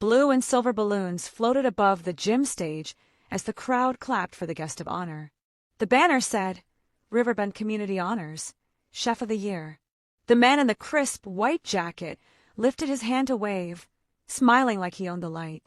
Blue and silver balloons floated above the gym stage as the crowd clapped for the guest of honor. The banner said, Riverbend Community Honors, Chef of the Year. The man in the crisp white jacket lifted his hand to wave, smiling like he owned the light.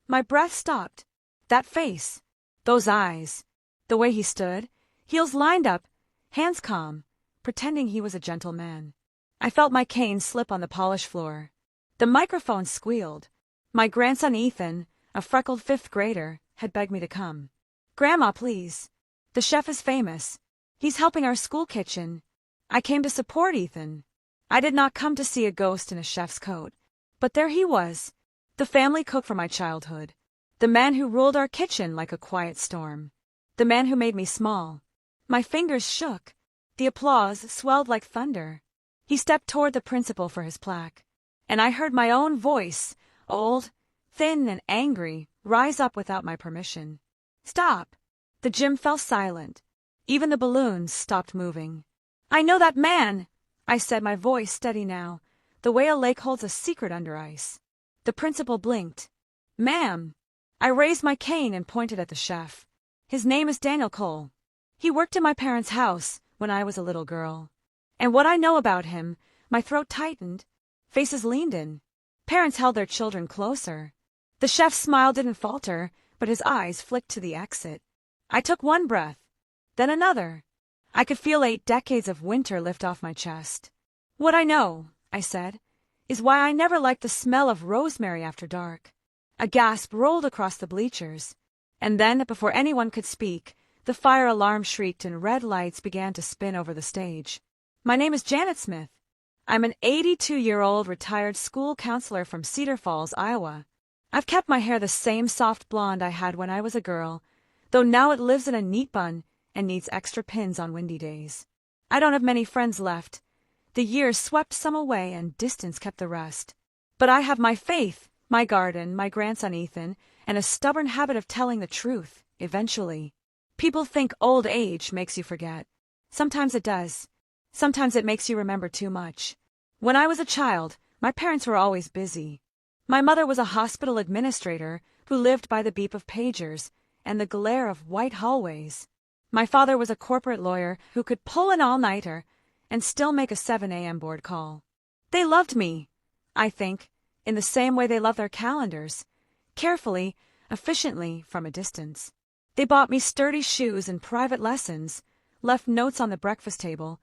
My breath stopped. That face, those eyes, the way he stood, heels lined up, hands calm, pretending he was a gentle man. I felt my cane slip on the polished floor. The microphone squealed. My grandson Ethan, a freckled fifth grader, had begged me to come. Grandma, please. The chef is famous. He's helping our school kitchen. I came to support Ethan. I did not come to see a ghost in a chef's coat. But there he was, the family cook from my childhood. The man who ruled our kitchen like a quiet storm. The man who made me small. My fingers shook. The applause swelled like thunder. He stepped toward the principal for his plaque. And I heard my own voice, old, thin, and angry, rise up without my permission. Stop! The gym fell silent. Even the balloons stopped moving. I know that man, I said, my voice steady now, the way a lake holds a secret under ice. The principal blinked. Ma'am. I raised my cane and pointed at the chef. His name is Daniel Cole. He worked in my parents' house when I was a little girl. And what I know about him, my throat tightened, faces leaned in. Parents held their children closer. The chef's smile didn't falter, but his eyes flicked to the exit. I took one breath, then another. I could feel 8 decades of winter lift off my chest. What I know, I said, is why I never liked the smell of rosemary after dark. A gasp rolled across the bleachers. And then, before anyone could speak, the fire alarm shrieked and red lights began to spin over the stage. My name is Janet Smith. I'm an 82-year-old retired school counselor from Cedar Falls, Iowa. I've kept my hair the same soft blonde I had when I was a girl, though now it lives in a neat bun and needs extra pins on windy days. I don't have many friends left. The years swept some away and distance kept the rest. But I have my faith, my garden, my grandson Ethan, and a stubborn habit of telling the truth, eventually. People think old age makes you forget. Sometimes it does. Sometimes it makes you remember too much. When I was a child, my parents were always busy. My mother was a hospital administrator who lived by the beep of pagers and the glare of white hallways. My father was a corporate lawyer who could pull an all-nighter and still make a 7 a.m. board call. They loved me, I think, in the same way they love their calendars, carefully, efficiently, from a distance. They bought me sturdy shoes and private lessons, left notes on the breakfast table,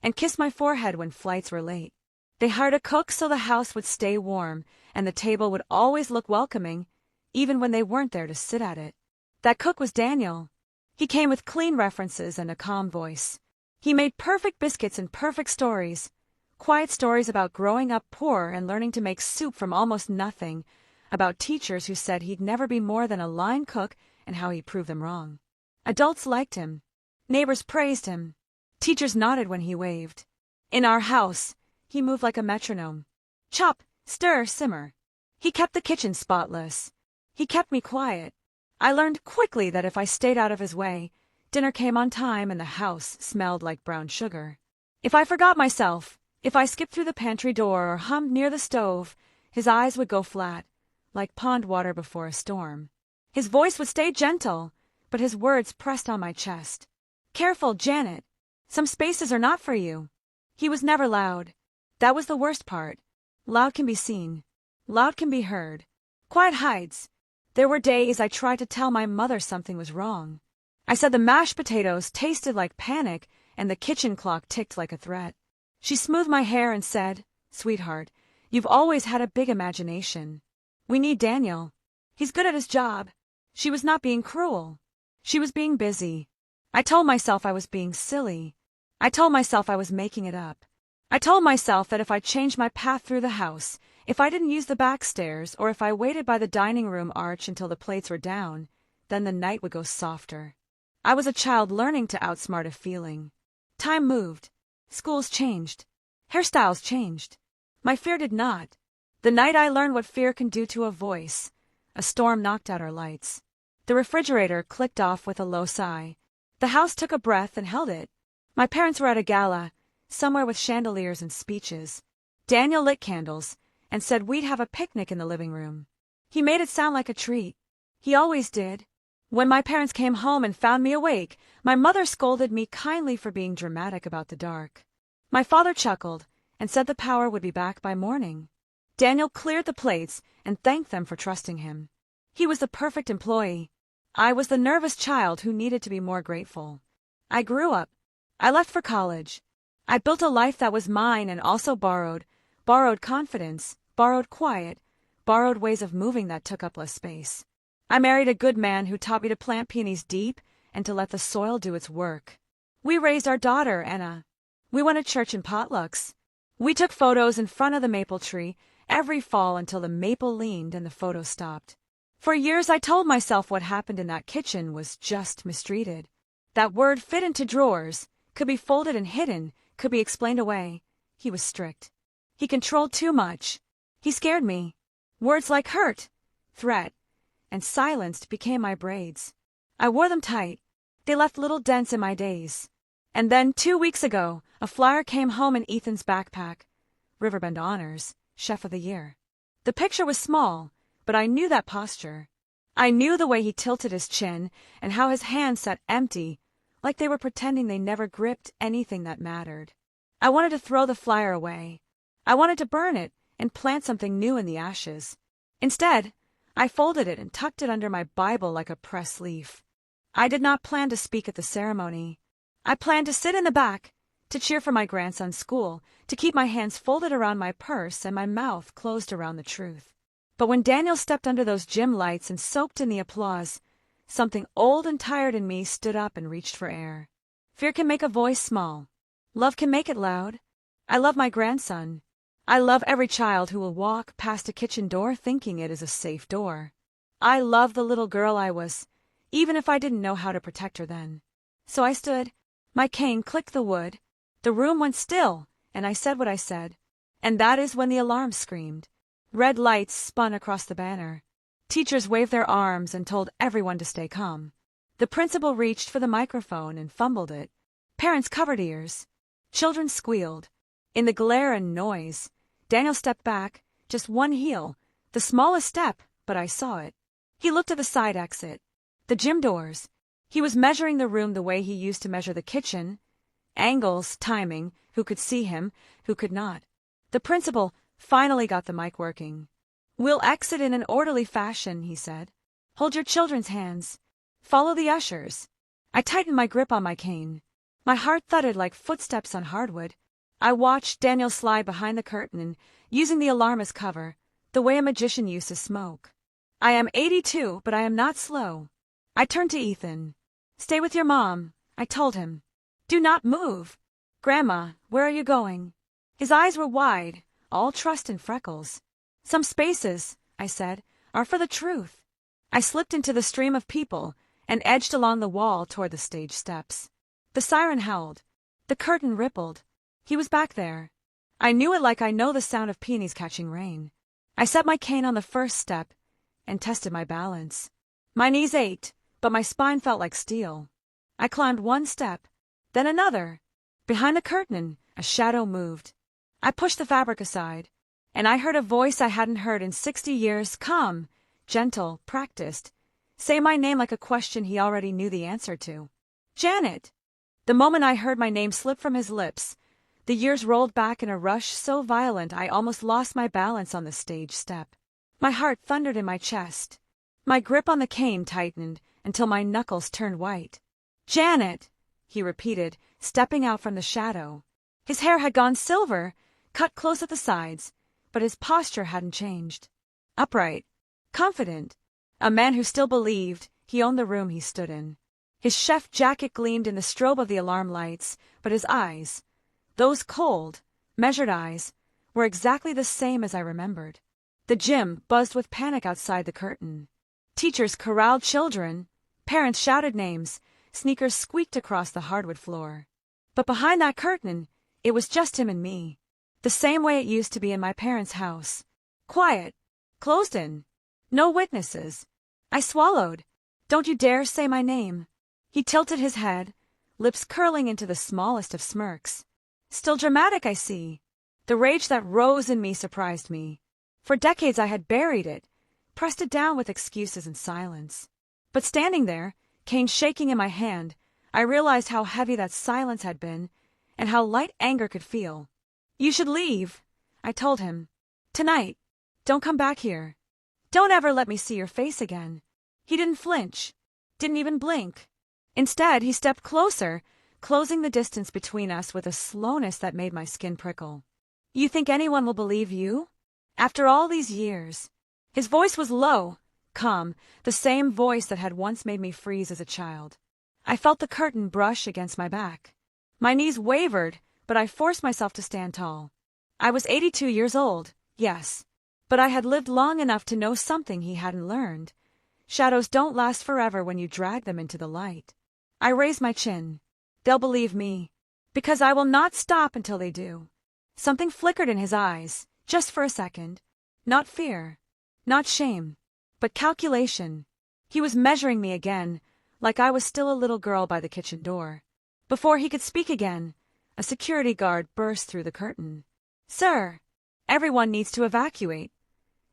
and kissed my forehead when flights were late. They hired a cook so the house would stay warm and the table would always look welcoming, even when they weren't there to sit at it. That cook was Daniel. He came with clean references and a calm voice. He made perfect biscuits and perfect stories, quiet stories about growing up poor and learning to make soup from almost nothing, about teachers who said he'd never be more than a line cook and how he proved them wrong. Adults liked him. Neighbors praised him. Teachers nodded when he waved. In our house, he moved like a metronome. Chop, stir, simmer. He kept the kitchen spotless. He kept me quiet. I learned quickly that if I stayed out of his way, dinner came on time and the house smelled like brown sugar. If I forgot myself, if I skipped through the pantry door or hummed near the stove, his eyes would go flat, like pond water before a storm. His voice would stay gentle, but his words pressed on my chest. Careful, Janet. Some spaces are not for you. He was never loud. That was the worst part. Loud can be seen. Loud can be heard. Quiet hides. There were days I tried to tell my mother something was wrong. I said the mashed potatoes tasted like panic and the kitchen clock ticked like a threat. She smoothed my hair and said, Sweetheart, you've always had a big imagination. We need Daniel. He's good at his job. She was not being cruel. She was being busy. I told myself I was being silly. I told myself I was making it up. I told myself that if I changed my path through the house, if I didn't use the back stairs, or if I waited by the dining room arch until the plates were down, then the night would go softer. I was a child learning to outsmart a feeling. Time moved. Schools changed. Hairstyles changed. My fear did not. The night I learned what fear can do to a voice, a storm knocked out our lights. The refrigerator clicked off with a low sigh. The house took a breath and held it. My parents were at a gala, somewhere with chandeliers and speeches. Daniel lit candles and said we'd have a picnic in the living room. He made it sound like a treat. He always did. When my parents came home and found me awake, my mother scolded me kindly for being dramatic about the dark. My father chuckled and said the power would be back by morning. Daniel cleared the plates and thanked them for trusting him. He was the perfect employee. I was the nervous child who needed to be more grateful. I grew up. I left for college. I built a life that was mine and also borrowed confidence, borrowed quiet, borrowed ways of moving that took up less space. I married a good man who taught me to plant peonies deep and to let the soil do its work. We raised our daughter, Anna. We went to church in potlucks. We took photos in front of the maple tree every fall until the maple leaned and the photo stopped. For years I told myself what happened in that kitchen was just mistreated. That word fit into drawers, could be folded and hidden, could be explained away. He was strict. He controlled too much. He scared me. Words like hurt, threat, and silenced became my braids. I wore them tight. They left little dents in my days. And then 2 weeks ago, a flyer came home in Ethan's backpack. Riverbend Honors, Chef of the Year. The picture was small, but I knew that posture. I knew the way he tilted his chin and how his hands sat empty, like they were pretending they never gripped anything that mattered. I wanted to throw the flyer away. I wanted to burn it and plant something new in the ashes. Instead, I folded it and tucked it under my Bible like a press leaf. I did not plan to speak at the ceremony. I planned to sit in the back, to cheer for my grandson's school, to keep my hands folded around my purse and my mouth closed around the truth. But when Daniel stepped under those gym lights and soaked in the applause, something old and tired in me stood up and reached for air. Fear can make a voice small. Love can make it loud. I love my grandson. I love every child who will walk past a kitchen door thinking it is a safe door. I love the little girl I was, even if I didn't know how to protect her then. So I stood. My cane clicked the wood. The room went still, and I said what I said. And that is when the alarm screamed. Red lights spun across the banner. Teachers waved their arms and told everyone to stay calm. The principal reached for the microphone and fumbled it. Parents covered ears. Children squealed. In the glare and noise, Daniel stepped back, just one heel, the smallest step, but I saw it. He looked at the side exit, the gym doors. He was measuring the room the way he used to measure the kitchen. Angles, timing, who could see him, who could not. The principal finally got the mic working. "We'll exit in an orderly fashion," he said. "Hold your children's hands. Follow the ushers." I tightened my grip on my cane. My heart thudded like footsteps on hardwood. I watched Daniel slide behind the curtain, using the alarm as cover, the way a magician uses smoke. I am 82, but I am not slow. I turned to Ethan. "Stay with your mom," I told him. "Do not move." "Grandma, where are you going?" His eyes were wide, all trust and freckles. "Some spaces," I said, "are for the truth." I slipped into the stream of people and edged along the wall toward the stage steps. The siren howled. The curtain rippled. He was back there. I knew it like I know the sound of peonies catching rain. I set my cane on the first step and tested my balance. My knees ached, but my spine felt like steel. I climbed one step, then another. Behind the curtain, a shadow moved. I pushed the fabric aside, and I heard a voice I hadn't heard in 60 years, calm, gentle, practiced, say my name like a question he already knew the answer to. "Janet!" The moment I heard my name slip from his lips, the years rolled back in a rush so violent I almost lost my balance on the stage step. My heart thundered in my chest. My grip on the cane tightened until my knuckles turned white. "Janet!" he repeated, stepping out from the shadow. His hair had gone silver, cut close at the sides, but his posture hadn't changed. Upright, confident, a man who still believed he owned the room he stood in. His chef jacket gleamed in the strobe of the alarm lights, but his eyes, those cold, measured eyes, were exactly the same as I remembered. The gym buzzed with panic outside the curtain. Teachers corralled children, parents shouted names, sneakers squeaked across the hardwood floor. But behind that curtain, it was just him and me. The same way it used to be in my parents' house. Quiet, closed in, no witnesses. I swallowed. "Don't you dare say my name." He tilted his head, lips curling into the smallest of smirks. Still dramatic, I see. The rage that rose in me surprised me. For decades I had buried it, pressed it down with excuses and silence. But standing there, cane shaking in my hand, I realized how heavy that silence had been and how light anger could feel. "You should leave," I told him. "Tonight. Don't come back here. Don't ever let me see your face again." He didn't flinch, didn't even blink. Instead, he stepped closer, closing the distance between us with a slowness that made my skin prickle. "You think anyone will believe you? After all these years?" His voice was low, calm, the same voice that had once made me freeze as a child. I felt the curtain brush against my back. My knees wavered, but I forced myself to stand tall. I was 82 years old, yes, but I had lived long enough to know something he hadn't learned. Shadows don't last forever when you drag them into the light. I raised my chin. They'll believe me, because I will not stop until they do. Something flickered in his eyes, just for a second. Not fear, not shame, but calculation. He was measuring me again, like I was still a little girl by the kitchen door. Before he could speak again, a security guard burst through the curtain. "Sir, everyone needs to evacuate."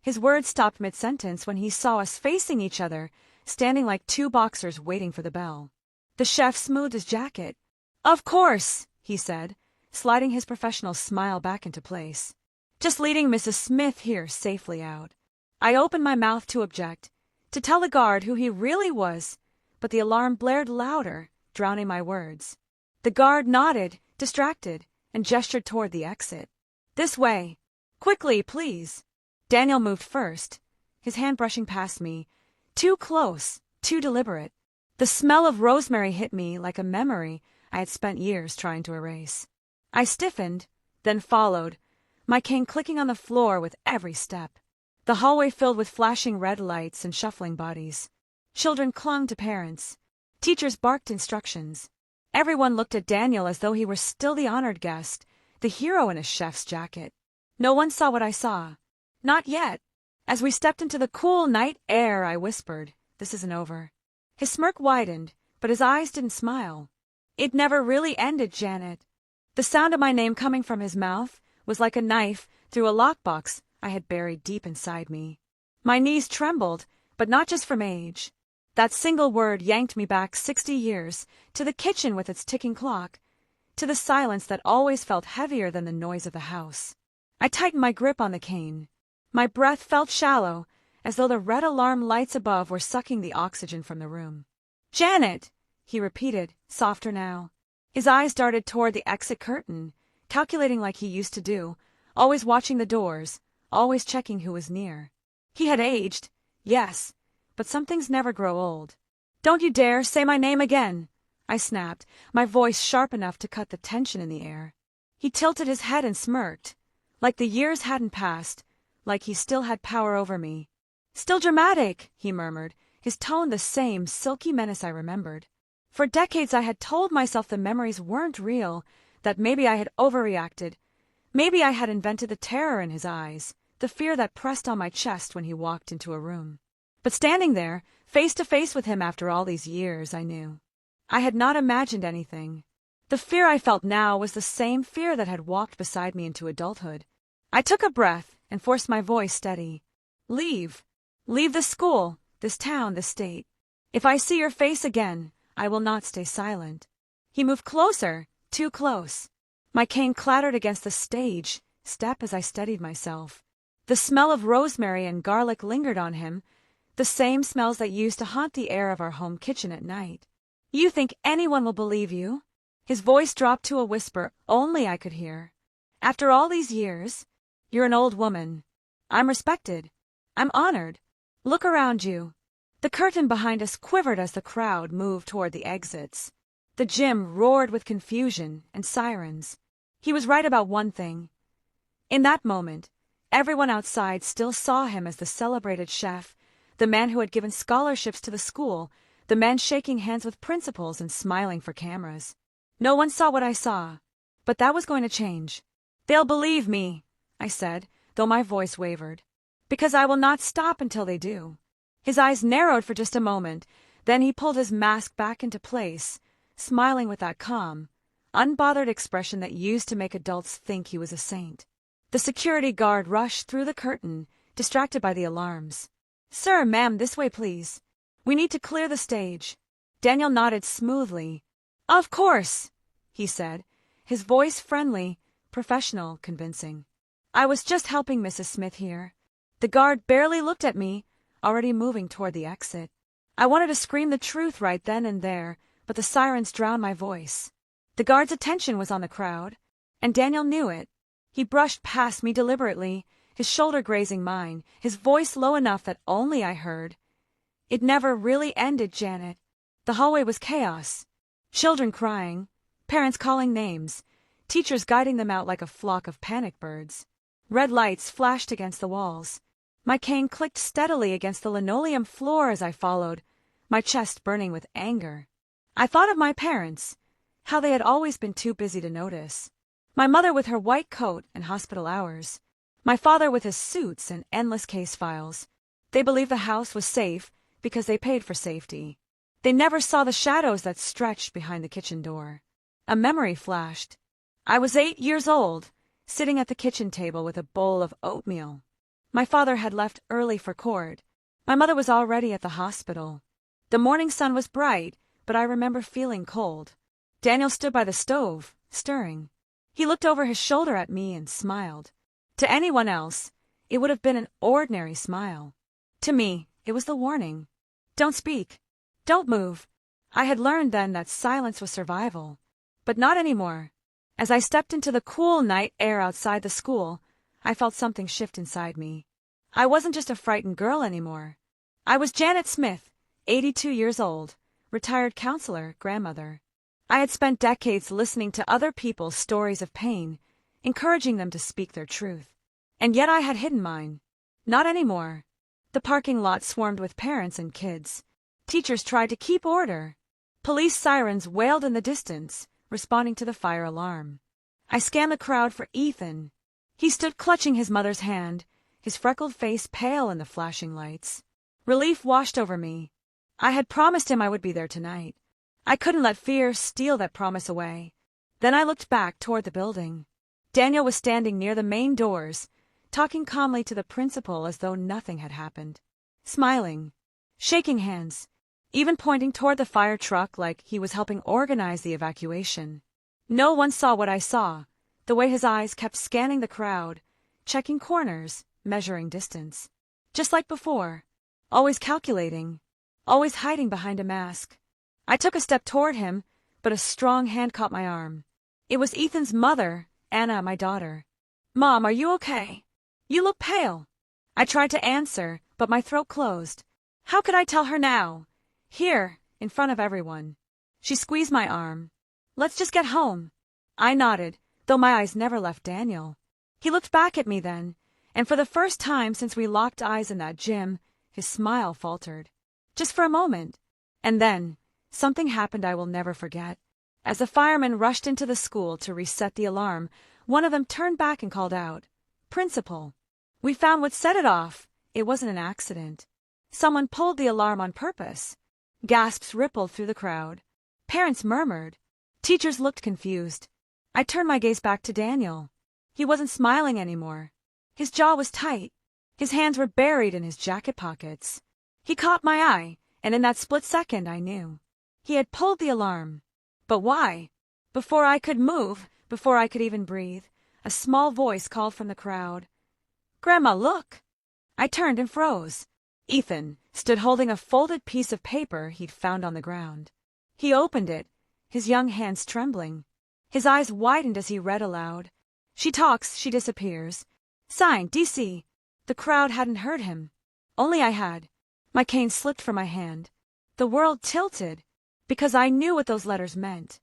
His words stopped mid-sentence when he saw us facing each other, standing like two boxers waiting for the bell. The chef smoothed his jacket. "Of course," he said, sliding his professional smile back into place. "Just leading Mrs. Smith here safely out." I opened my mouth to object, to tell the guard who he really was, but the alarm blared louder, drowning my words. The guard nodded, distracted, and gestured toward the exit. "This way. Quickly, please." Daniel moved first, his hand brushing past me, too close, too deliberate. The smell of rosemary hit me like a memory I had spent years trying to erase. I stiffened, then followed, my cane clicking on the floor with every step. The hallway filled with flashing red lights and shuffling bodies. Children clung to parents. Teachers barked instructions. Everyone looked at Daniel as though he were still the honored guest, the hero in a chef's jacket. No one saw what I saw. Not yet. As we stepped into the cool night air, I whispered, "This isn't over." His smirk widened, but his eyes didn't smile. "It never really ended, Janet." The sound of my name coming from his mouth was like a knife through a lockbox I had buried deep inside me. My knees trembled, but not just from age. That single word yanked me back 60 years, to the kitchen with its ticking clock, to the silence that always felt heavier than the noise of the house. I tightened my grip on the cane. My breath felt shallow, as though the red alarm lights above were sucking the oxygen from the room. "Janet!" he repeated, softer now. His eyes darted toward the exit curtain, calculating like he used to do, always watching the doors, always checking who was near. He had aged, yes, but some things never grow old. "Don't you dare say my name again," I snapped, my voice sharp enough to cut the tension in the air. He tilted his head and smirked, like the years hadn't passed, like he still had power over me. "Still dramatic," he murmured, his tone the same silky menace I remembered. For decades I had told myself the memories weren't real, that maybe I had overreacted. Maybe I had invented the terror in his eyes, the fear that pressed on my chest when he walked into a room. But standing there, face to face with him after all these years, I knew. I had not imagined anything. The fear I felt now was the same fear that had walked beside me into adulthood. I took a breath and forced my voice steady. "Leave. Leave this school, this town, this state. If I see your face again, I will not stay silent." He moved closer, too close. My cane clattered against the stage, step as I steadied myself. The smell of rosemary and garlic lingered on him, the same smells that used to haunt the air of our home kitchen at night. "You think anyone will believe you?" His voice dropped to a whisper only I could hear. "After all these years? You're an old woman. I'm respected. I'm honored. Look around you." The curtain behind us quivered as the crowd moved toward the exits. The gym roared with confusion and sirens. He was right about one thing. In that moment, everyone outside still saw him as the celebrated chef, the man who had given scholarships to the school, the man shaking hands with principals and smiling for cameras. No one saw what I saw, but that was going to change. "They'll believe me," I said, though my voice wavered, "because I will not stop until they do." His eyes narrowed for just a moment, then he pulled his mask back into place, smiling with that calm, unbothered expression that used to make adults think he was a saint. The security guard rushed through the curtain, distracted by the alarms. Sir, ma'am, this way please. We need to clear the stage. Daniel nodded smoothly. Of course, he said, his voice friendly, professional, convincing. I was just helping Mrs. Smith here. The guard barely looked at me, already moving toward the exit. I wanted to scream the truth right then and there, but the sirens drowned my voice. The guard's attention was on the crowd, and Daniel knew it. He brushed past me deliberately, his shoulder grazing mine, his voice low enough that only I heard. It never really ended, Janet. The hallway was chaos. Children crying, parents calling names, teachers guiding them out like a flock of panic birds. Red lights flashed against the walls. My cane clicked steadily against the linoleum floor as I followed, my chest burning with anger. I thought of my parents, how they had always been too busy to notice. My mother with her white coat and hospital hours. My father with his suits and endless case files. They believed the house was safe because they paid for safety. They never saw the shadows that stretched behind the kitchen door. A memory flashed. I was 8 years old, sitting at the kitchen table with a bowl of oatmeal. My father had left early for court. My mother was already at the hospital. The morning sun was bright, but I remember feeling cold. Daniel stood by the stove, stirring. He looked over his shoulder at me and smiled. To anyone else, it would have been an ordinary smile. To me, it was the warning. Don't speak. Don't move. I had learned then that silence was survival. But not anymore. As I stepped into the cool night air outside the school, I felt something shift inside me. I wasn't just a frightened girl anymore. I was Janet Smith, 82 years old, retired counselor, grandmother. I had spent decades listening to other people's stories of pain, encouraging them to speak their truth. And yet I had hidden mine. Not anymore. The parking lot swarmed with parents and kids. Teachers tried to keep order. Police sirens wailed in the distance, responding to the fire alarm. I scanned the crowd for Ethan. He stood clutching his mother's hand, his freckled face pale in the flashing lights. Relief washed over me. I had promised him I would be there tonight. I couldn't let fear steal that promise away. Then I looked back toward the building. Daniel was standing near the main doors, talking calmly to the principal as though nothing had happened. Smiling, shaking hands, even pointing toward the fire truck like he was helping organize the evacuation. No one saw what I saw, the way his eyes kept scanning the crowd, checking corners, measuring distance. Just like before, always calculating, always hiding behind a mask. I took a step toward him, but a strong hand caught my arm. It was Ethan's mother, Anna, my daughter. Mom, are you okay? You look pale. I tried to answer, but my throat closed. How could I tell her now? Here, in front of everyone. She squeezed my arm. Let's just get home. I nodded, though my eyes never left Daniel. He looked back at me then, and for the first time since we locked eyes in that gym, his smile faltered. Just for a moment. And then, something happened I will never forget. As the firemen rushed into the school to reset the alarm, one of them turned back and called out, "Principal, we found what set it off. It wasn't an accident. Someone pulled the alarm on purpose." Gasps rippled through the crowd. Parents murmured. Teachers looked confused. I turned my gaze back to Daniel. He wasn't smiling anymore. His jaw was tight. His hands were buried in his jacket pockets. He caught my eye, and in that split second I knew. He had pulled the alarm. But why? Before I could move, before I could even breathe, a small voice called from the crowd. "Grandma, look!" I turned and froze. Ethan stood holding a folded piece of paper he'd found on the ground. He opened it, his young hands trembling. His eyes widened as he read aloud. "She talks, she disappears. Signed, DC." The crowd hadn't heard him. Only I had. My cane slipped from my hand. The world tilted, because I knew what those letters meant.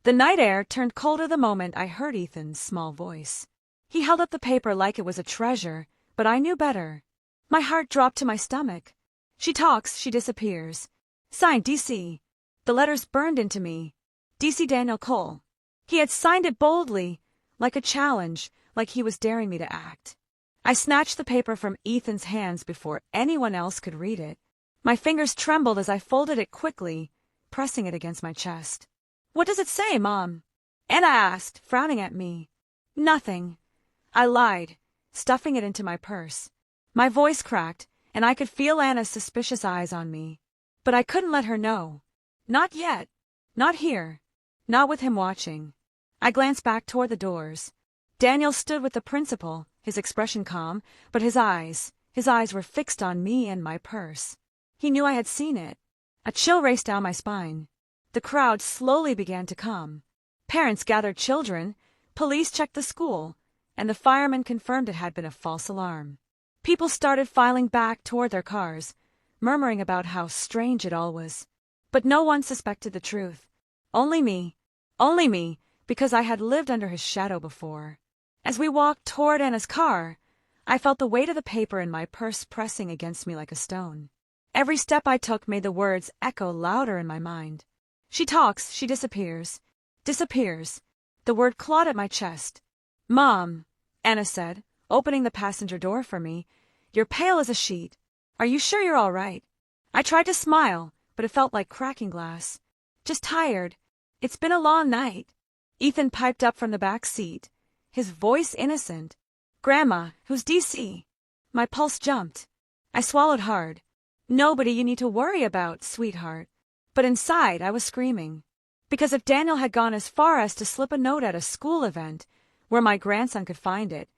The night air turned colder the moment I heard Ethan's small voice. He held up the paper like it was a treasure, but I knew better. My heart dropped to my stomach. "She talks, she disappears. Signed, DC." The letters burned into me. DC Daniel Cole. He had signed it boldly, like a challenge, like he was daring me to act. I snatched the paper from Ethan's hands before anyone else could read it. My fingers trembled as I folded it quickly, pressing it against my chest. "What does it say, Mom?" Anna asked, frowning at me. "Nothing." I lied, stuffing it into my purse. My voice cracked, and I could feel Anna's suspicious eyes on me. But I couldn't let her know. Not yet. Not here. Not with him watching. I glanced back toward the doors. Daniel stood with the principal, his expression calm, but his eyes were fixed on me and my purse. He knew I had seen it. A chill raced down my spine. The crowd slowly began to come. Parents gathered children, police checked the school, and the firemen confirmed it had been a false alarm. People started filing back toward their cars, murmuring about how strange it all was. But no one suspected the truth. Only me, because I had lived under his shadow before. As we walked toward Anna's car, I felt the weight of the paper in my purse pressing against me like a stone. Every step I took made the words echo louder in my mind. She talks, she disappears. Disappears. The word clawed at my chest. Mom, Anna said, opening the passenger door for me. You're pale as a sheet. Are you sure you're all right? I tried to smile, but it felt like cracking glass. Just tired. It's been a long night. Ethan piped up from the back seat, his voice innocent. Grandma, who's DC? My pulse jumped. I swallowed hard. Nobody you need to worry about, sweetheart. But inside I was screaming. Because if Daniel had gone as far as to slip a note at a school event, where my grandson could find it,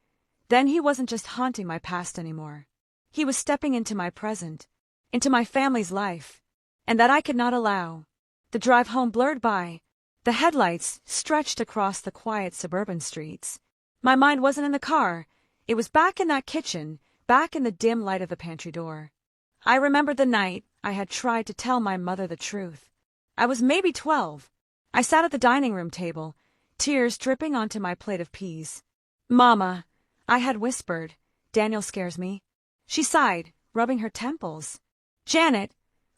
then he wasn't just haunting my past anymore. He was stepping into my present, into my family's life, and that I could not allow. The drive home blurred by. The headlights stretched across the quiet suburban streets. My mind wasn't in the car. It was back in that kitchen, back in the dim light of the pantry door. I remembered the night I had tried to tell my mother the truth. I was maybe 12. I sat at the dining room table, tears dripping onto my plate of peas. Mama, I had whispered, Daniel scares me. She sighed, rubbing her temples. Janet,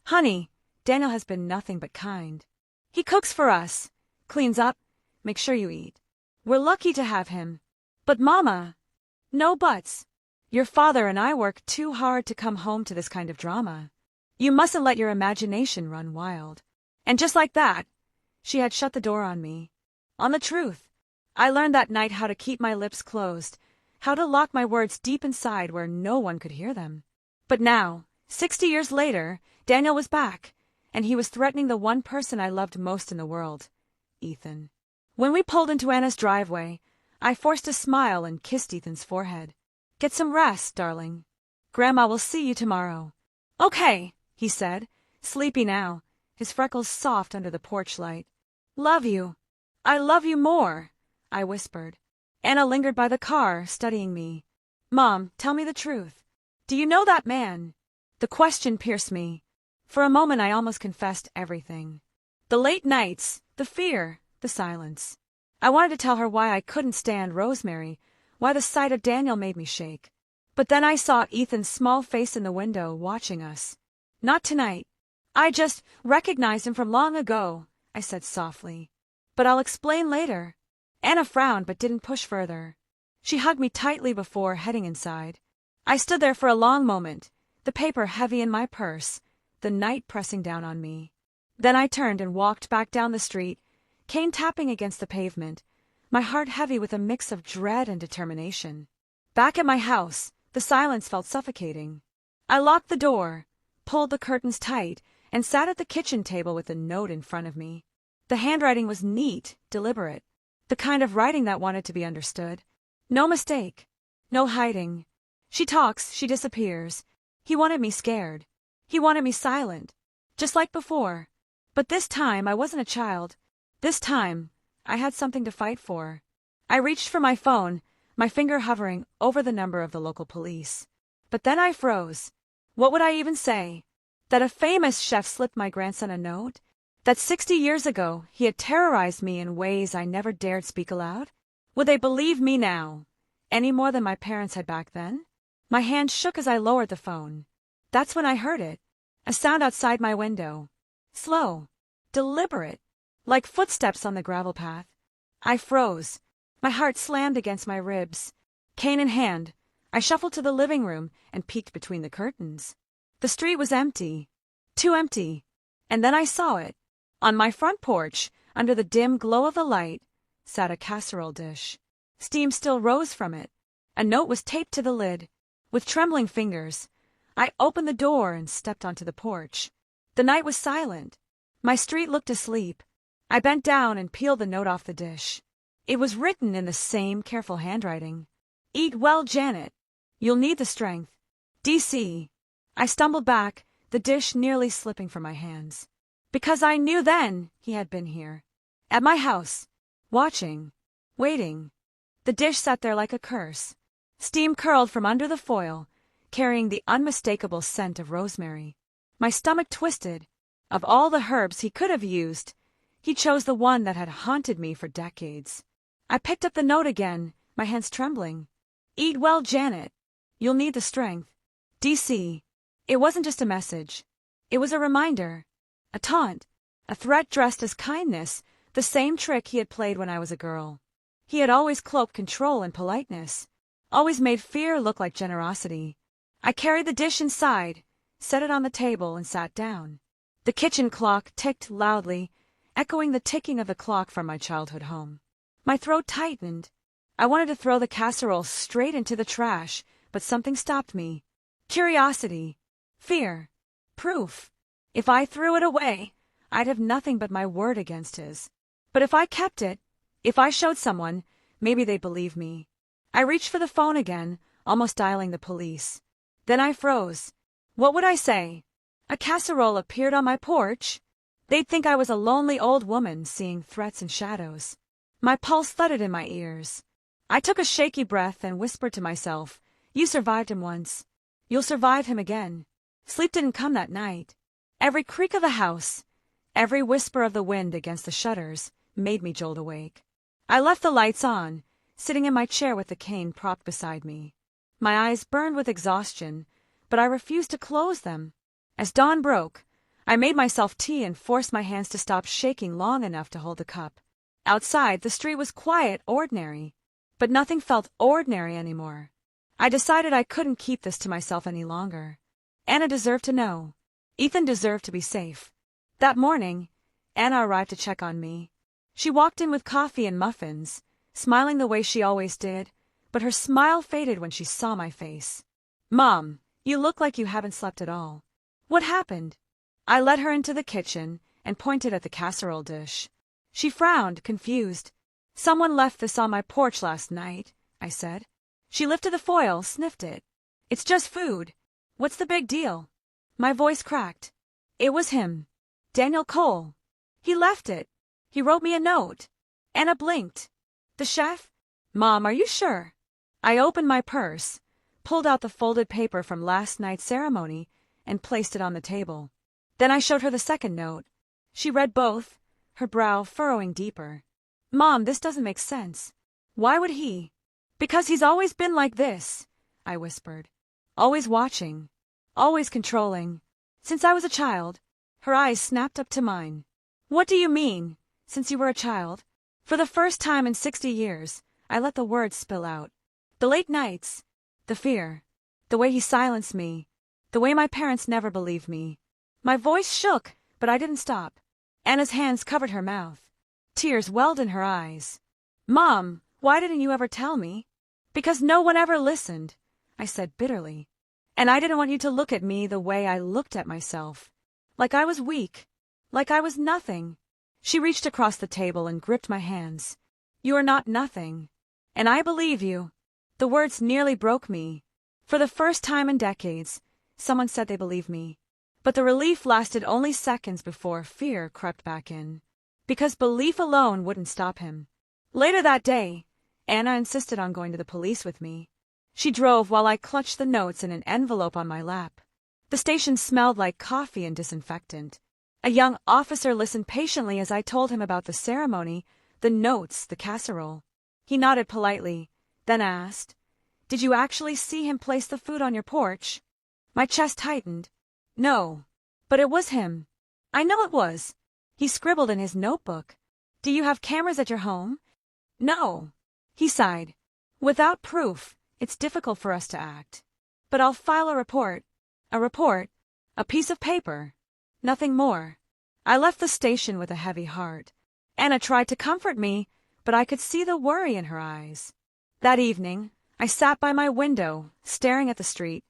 honey, Daniel has been nothing but kind. He cooks for us, cleans up, makes sure you eat. We're lucky to have him. But Mama, no buts. Your father and I work too hard to come home to this kind of drama. You mustn't let your imagination run wild. And just like that, she had shut the door on me. On the truth. I learned that night how to keep my lips closed, how to lock my words deep inside where no one could hear them. But now, 60 years later, Daniel was back, and he was threatening the one person I loved most in the world, Ethan. When we pulled into Anna's driveway, I forced a smile and kissed Ethan's forehead. Get some rest, darling. Grandma will see you tomorrow. Okay, he said, sleepy now, his freckles soft under the porch light. Love you. I love you more, I whispered. Anna lingered by the car, studying me. Mom, tell me the truth. Do you know that man? The question pierced me. For a moment I almost confessed everything. The late nights, the fear, the silence. I wanted to tell her why I couldn't stand Rosemary, why the sight of Daniel made me shake. But then I saw Ethan's small face in the window, watching us. Not tonight. I just recognized him from long ago, I said softly. But I'll explain later. Anna frowned but didn't push further. She hugged me tightly before heading inside. I stood there for a long moment, the paper heavy in my purse, the night pressing down on me. Then I turned and walked back down the street, cane tapping against the pavement, my heart heavy with a mix of dread and determination. Back at my house, the silence felt suffocating. I locked the door, pulled the curtains tight, and sat at the kitchen table with a note in front of me. The handwriting was neat, deliberate, the kind of writing that wanted to be understood. No mistake, no hiding. She talks, she disappears. He wanted me scared. He wanted me silent, just like before. But this time I wasn't a child. This time I had something to fight for. I reached for my phone, my finger hovering over the number of the local police. But then I froze. What would I even say? That a famous chef slipped my grandson a note? That 60 years ago he had terrorized me in ways I never dared speak aloud? Would they believe me now, any more than my parents had back then? My hand shook as I lowered the phone. That's when I heard it, a sound outside my window. Slow, deliberate, like footsteps on the gravel path. I froze. My heart slammed against my ribs. Cane in hand, I shuffled to the living room and peeked between the curtains. The street was empty, too empty. And then I saw it. On my front porch, under the dim glow of the light, sat a casserole dish. Steam still rose from it. A note was taped to the lid. With trembling fingers, I opened the door and stepped onto the porch. The night was silent. My street looked asleep. I bent down and peeled the note off the dish. It was written in the same careful handwriting. Eat well, Janet. You'll need the strength. DC. I stumbled back, the dish nearly slipping from my hands. Because I knew then he had been here. At my house. Watching. Waiting. The dish sat there like a curse. Steam curled from under the foil, carrying the unmistakable scent of rosemary. My stomach twisted. Of all the herbs he could have used, he chose the one that had haunted me for decades. I picked up the note again, my hands trembling. Eat well, Janet. You'll need the strength. DC. It wasn't just a message. It was a reminder. A taunt. A threat dressed as kindness, the same trick he had played when I was a girl. He had always cloaked control and politeness. Always made fear look like generosity. I carried the dish inside, set it on the table, and sat down. The kitchen clock ticked loudly, echoing the ticking of the clock from my childhood home. My throat tightened. I wanted to throw the casserole straight into the trash, but something stopped me. Curiosity. Fear. Proof. If I threw it away, I'd have nothing but my word against his. But if I kept it, if I showed someone, maybe they'd believe me. I reached for the phone again, almost dialing the police. Then I froze. What would I say? A casserole appeared on my porch? They'd think I was a lonely old woman seeing threats and shadows. My pulse thudded in my ears. I took a shaky breath and whispered to myself, You survived him once. You'll survive him again. Sleep didn't come that night. Every creak of the house, every whisper of the wind against the shutters, made me jolt awake. I left the lights on, sitting in my chair with the cane propped beside me. My eyes burned with exhaustion, but I refused to close them. As dawn broke, I made myself tea and forced my hands to stop shaking long enough to hold the cup. Outside, the street was quiet, ordinary. But nothing felt ordinary anymore. I decided I couldn't keep this to myself any longer. Anna deserved to know. Ethan deserved to be safe. That morning, Anna arrived to check on me. She walked in with coffee and muffins, smiling the way she always did, but her smile faded when she saw my face. Mom, you look like you haven't slept at all. What happened? I led her into the kitchen and pointed at the casserole dish. She frowned, confused. Someone left this on my porch last night, I said. She lifted the foil, sniffed it. It's just food. What's the big deal? My voice cracked. It was him. Daniel Cole. He left it. He wrote me a note. Anna blinked. The chef? Mom, are you sure? I opened my purse, pulled out the folded paper from last night's ceremony, and placed it on the table. Then I showed her the second note. She read both, her brow furrowing deeper. Mom, this doesn't make sense. Why would he? Because he's always been like this, I whispered. Always watching. Always controlling. Since I was a child. Her eyes snapped up to mine. What do you mean, since you were a child? For the first time in 60 years, I let the words spill out. The late nights. The fear. The way he silenced me. The way my parents never believed me. My voice shook, but I didn't stop. Anna's hands covered her mouth. Tears welled in her eyes. Mom, why didn't you ever tell me? Because no one ever listened, I said bitterly. And I didn't want you to look at me the way I looked at myself. Like I was weak. Like I was nothing. She reached across the table and gripped my hands. You are not nothing. And I believe you. The words nearly broke me. For the first time in decades, someone said they believed me. But the relief lasted only seconds before fear crept back in. Because belief alone wouldn't stop him. Later that day, Anna insisted on going to the police with me. She drove while I clutched the notes in an envelope on my lap. The station smelled like coffee and disinfectant. A young officer listened patiently as I told him about the ceremony, the notes, the casserole. He nodded politely, then asked, Did you actually see him place the food on your porch? My chest tightened. No, but it was him. I know it was. He scribbled in his notebook. Do you have cameras at your home? No. He sighed. Without proof, it's difficult for us to act. But I'll file a report. A report. A piece of paper. Nothing more. I left the station with a heavy heart. Anna tried to comfort me, but I could see the worry in her eyes. That evening, I sat by my window, staring at the street,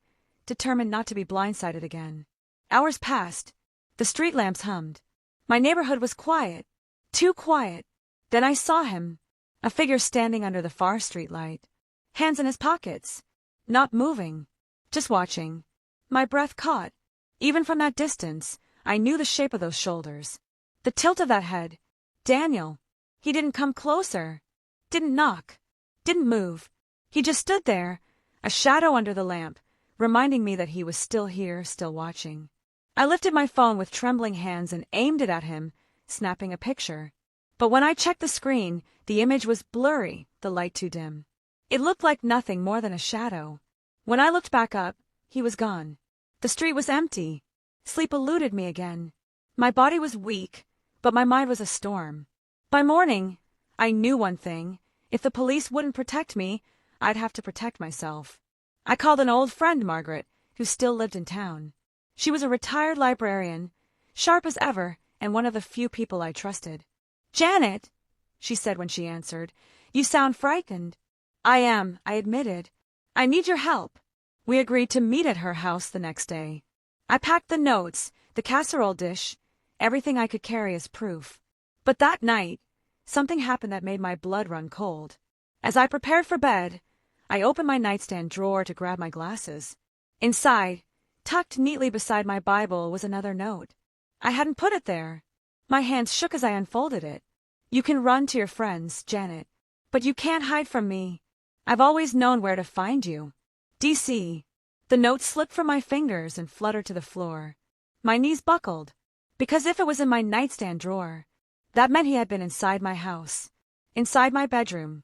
determined not to be blindsided again. Hours passed. The street lamps hummed. My neighborhood was quiet. Too quiet. Then I saw him, a figure standing under the far street light. Hands in his pockets. Not moving. Just watching. My breath caught. Even from that distance, I knew the shape of those shoulders. The tilt of that head. Daniel. He didn't come closer. Didn't knock. Didn't move. He just stood there, a shadow under the lamp, reminding me that he was still here, still watching. I lifted my phone with trembling hands and aimed it at him, snapping a picture. But when I checked the screen, the image was blurry, the light too dim. It looked like nothing more than a shadow. When I looked back up, he was gone. The street was empty. Sleep eluded me again. My body was weak, but my mind was a storm. By morning, I knew one thing. If the police wouldn't protect me, I'd have to protect myself. I called an old friend, Margaret, who still lived in town. She was a retired librarian, sharp as ever, and one of the few people I trusted. "Janet," she said when she answered, "you sound frightened." "I am," I admitted. "I need your help." We agreed to meet at her house the next day. I packed the notes, the casserole dish, everything I could carry as proof. But that night, something happened that made my blood run cold. As I prepared for bed, I opened my nightstand drawer to grab my glasses. Inside, tucked neatly beside my Bible, was another note. I hadn't put it there. My hands shook as I unfolded it. "You can run to your friends, Janet, but you can't hide from me. I've always known where to find you. DC." The note slipped from my fingers and fluttered to the floor. My knees buckled, because if it was in my nightstand drawer, that meant he had been inside my house, inside my bedroom.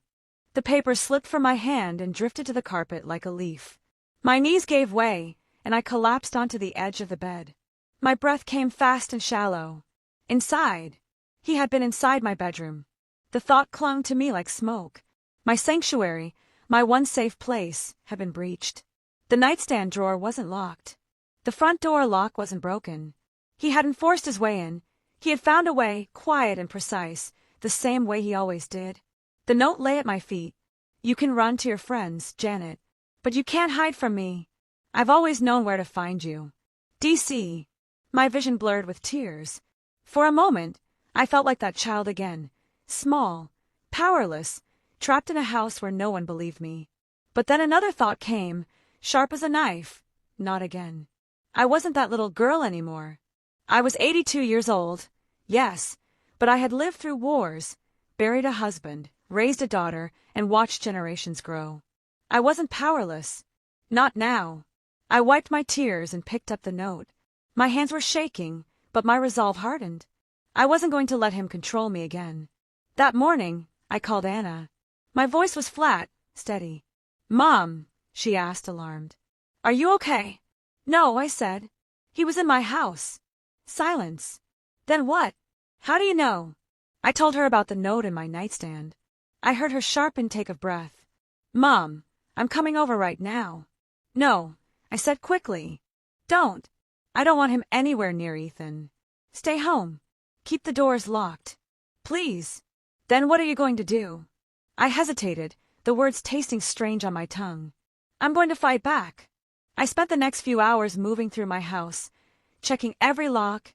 The paper slipped from my hand and drifted to the carpet like a leaf. My knees gave way, and I collapsed onto the edge of the bed. My breath came fast and shallow. Inside. He had been inside my bedroom. The thought clung to me like smoke. My sanctuary, my one safe place, had been breached. The nightstand drawer wasn't locked. The front door lock wasn't broken. He hadn't forced his way in. He had found a way, quiet and precise, the same way he always did. The note lay at my feet. "You can run to your friends, Janet, but you can't hide from me. I've always known where to find you. DC." My vision blurred with tears. For a moment, I felt like that child again, small, powerless, trapped in a house where no one believed me. But then another thought came, sharp as a knife. Not again. I wasn't that little girl anymore. I was 82 years old, yes, but I had lived through wars, buried a husband, raised a daughter, and watched generations grow. I wasn't powerless. Not now. I wiped my tears and picked up the note. My hands were shaking, but my resolve hardened. I wasn't going to let him control me again. That morning, I called Anna. My voice was flat, steady. "Mom," she asked, alarmed. "Are you okay?" "No," I said. "He was in my house." Silence. "Then what? How do you know?" I told her about the note in my nightstand. I heard her sharp intake of breath. "Mom, I'm coming over right now." "No," I said quickly. "Don't. I don't want him anywhere near Ethan. Stay home. Keep the doors locked. Please." "Then what are you going to do?" I hesitated, the words tasting strange on my tongue. "I'm going to fight back." I spent the next few hours moving through my house, checking every lock,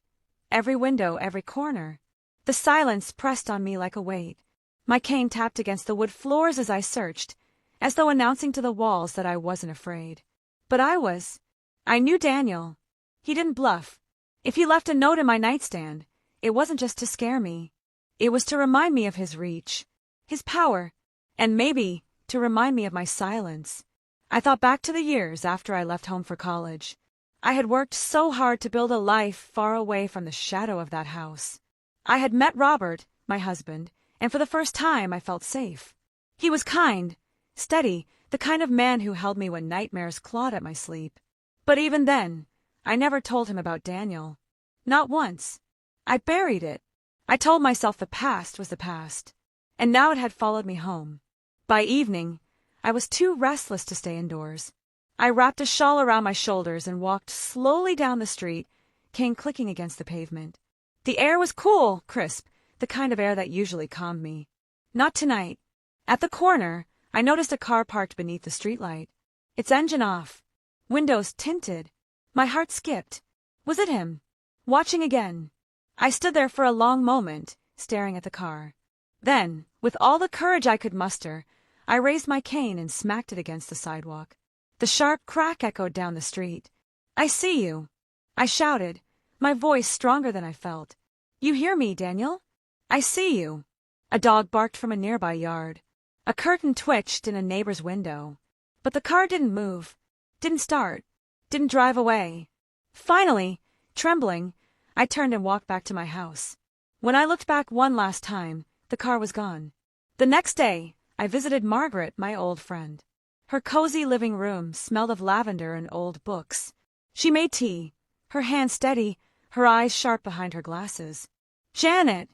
every window, every corner. The silence pressed on me like a weight. My cane tapped against the wood floors as I searched, as though announcing to the walls that I wasn't afraid. But I was. I knew Daniel. He didn't bluff. If he left a note in my nightstand, it wasn't just to scare me. It was to remind me of his reach, his power, and maybe to remind me of my silence. I thought back to the years after I left home for college. I had worked so hard to build a life far away from the shadow of that house. I had met Robert, my husband, and for the first time I felt safe. He was kind, steady, the kind of man who held me when nightmares clawed at my sleep. But even then, I never told him about Daniel. Not once. I buried it. I told myself the past was the past, and now it had followed me home. By evening, I was too restless to stay indoors. I wrapped a shawl around my shoulders and walked slowly down the street, cane clicking against the pavement. The air was cool, crisp, the kind of air that usually calmed me. Not tonight. At the corner, I noticed a car parked beneath the streetlight. Its engine off. Windows tinted. My heart skipped. Was it him? Watching again. I stood there for a long moment, staring at the car. Then, with all the courage I could muster, I raised my cane and smacked it against the sidewalk. The sharp crack echoed down the street. I see you, I shouted, my voice stronger than I felt. You hear me, Daniel? I see you. A dog barked from a nearby yard. A curtain twitched in a neighbor's window. But the car didn't move, didn't start, didn't drive away. Finally, trembling, I turned and walked back to my house. When I looked back one last time, the car was gone. The next day, I visited Margaret, my old friend. Her cozy living room smelled of lavender and old books. She made tea, her hand steady, her eyes sharp behind her glasses. "Janet,"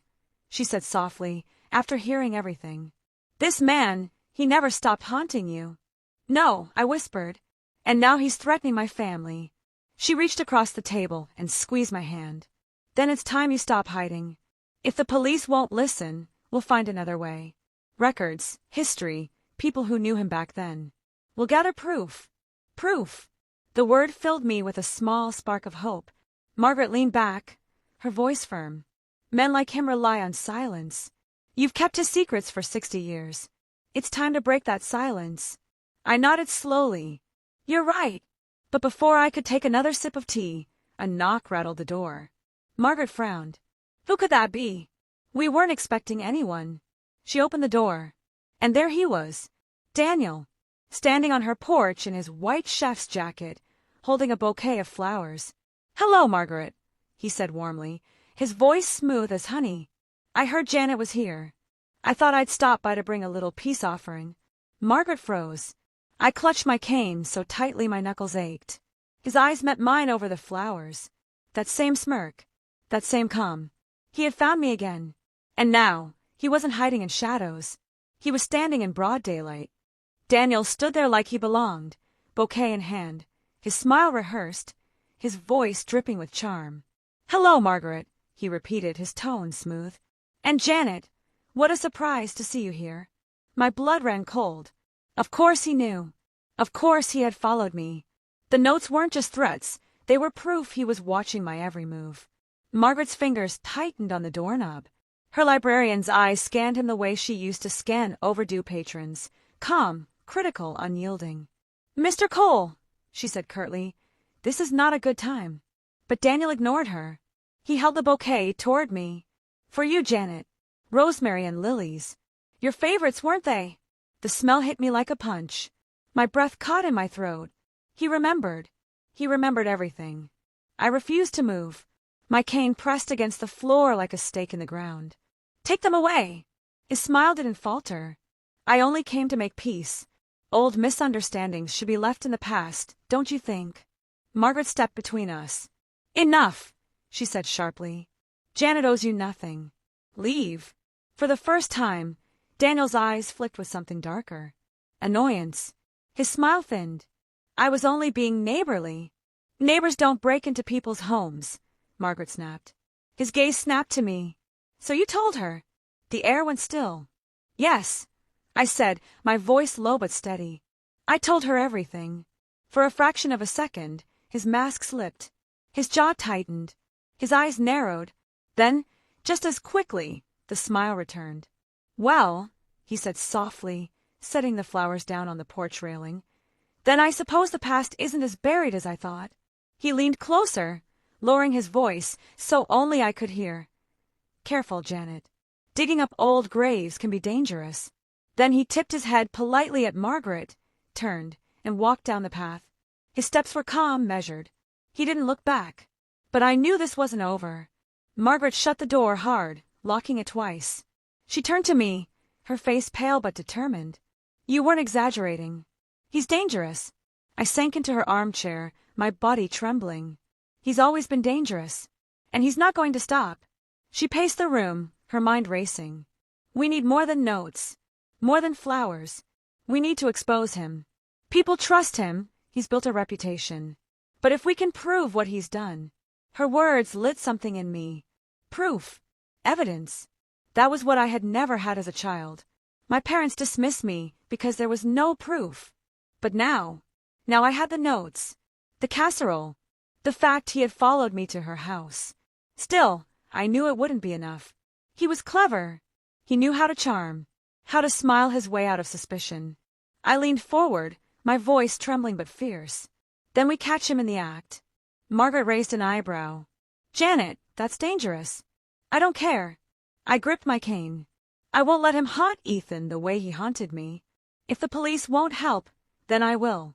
she said softly, after hearing everything. "This man, he never stopped haunting you." "No," I whispered. "And now he's threatening my family." She reached across the table and squeezed my hand. "Then it's time you stop hiding. If the police won't listen, we'll find another way. Records, history, people who knew him back then. We'll gather proof." Proof. The word filled me with a small spark of hope. Margaret leaned back, her voice firm. "Men like him rely on silence. You've kept his secrets for 60 years. It's time to break that silence." I nodded slowly. "You're right." But before I could take another sip of tea, a knock rattled the door. Margaret frowned. Who could that be? We weren't expecting anyone. She opened the door. And there he was, Daniel, standing on her porch in his white chef's jacket, holding a bouquet of flowers. "Hello, Margaret," he said warmly, his voice smooth as honey. "I heard Janet was here. I thought I'd stop by to bring a little peace offering." Margaret froze. I clutched my cane so tightly my knuckles ached. His eyes met mine over the flowers. That same smirk, that same calm. He had found me again. And now, he wasn't hiding in shadows. He was standing in broad daylight. Daniel stood there like he belonged, bouquet in hand, his smile rehearsed, his voice dripping with charm. "Hello, Margaret," he repeated, his tone smooth. "And Janet, what a surprise to see you here." My blood ran cold. Of course he knew. Of course he had followed me. The notes weren't just threats, they were proof he was watching my every move. Margaret's fingers tightened on the doorknob. Her librarian's eyes scanned him the way she used to scan overdue patrons. Calm, critical, unyielding. "Mr. Cole," she said curtly, "this is not a good time." But Daniel ignored her. He held the bouquet toward me. "For you, Janet. Rosemary and lilies. Your favorites, weren't they?" The smell hit me like a punch. My breath caught in my throat. He remembered. He remembered everything. I refused to move. My cane pressed against the floor like a stake in the ground. "Take them away." His smile didn't falter. "I only came to make peace. Old misunderstandings should be left in the past, don't you think?" Margaret stepped between us. "Enough," she said sharply. "Janet owes you nothing. Leave." For the first time, Daniel's eyes flicked with something darker. Annoyance. His smile thinned. I was only being neighborly. "Neighbors don't break into people's homes," Margaret snapped. His gaze snapped to me. "So you told her?" The air went still. "Yes," I said, my voice low but steady. "I told her everything." For a fraction of a second, his mask slipped. His jaw tightened. His eyes narrowed. Then, just as quickly, the smile returned. "Well," he said softly, setting the flowers down on the porch railing, "then I suppose the past isn't as buried as I thought." He leaned closer, lowering his voice so only I could hear. "Careful, Janet. Digging up old graves can be dangerous." Then he tipped his head politely at Margaret, turned, and walked down the path. His steps were calm, measured. He didn't look back. But I knew this wasn't over. Margaret shut the door hard, locking it twice. She turned to me, her face pale but determined. "You weren't exaggerating. He's dangerous." I sank into her armchair, my body trembling. "He's always been dangerous. And he's not going to stop." She paced the room, her mind racing. "We need more than notes. More than flowers. We need to expose him. People trust him. He's built a reputation. But if we can prove what he's done." Her words lit something in me. Proof. Evidence. That was what I had never had as a child. My parents dismissed me because there was no proof. But now I had the notes, The casserole. The fact he had followed me to her house. Still, I knew it wouldn't be enough. He was clever. He knew how to charm, how to smile his way out of suspicion. I leaned forward, my voice trembling but fierce. Then we catch him in the act. Margaret raised an eyebrow. Janet, that's dangerous. I don't care. I gripped my cane. I won't let him haunt Ethan the way he haunted me. If the police won't help, then I will.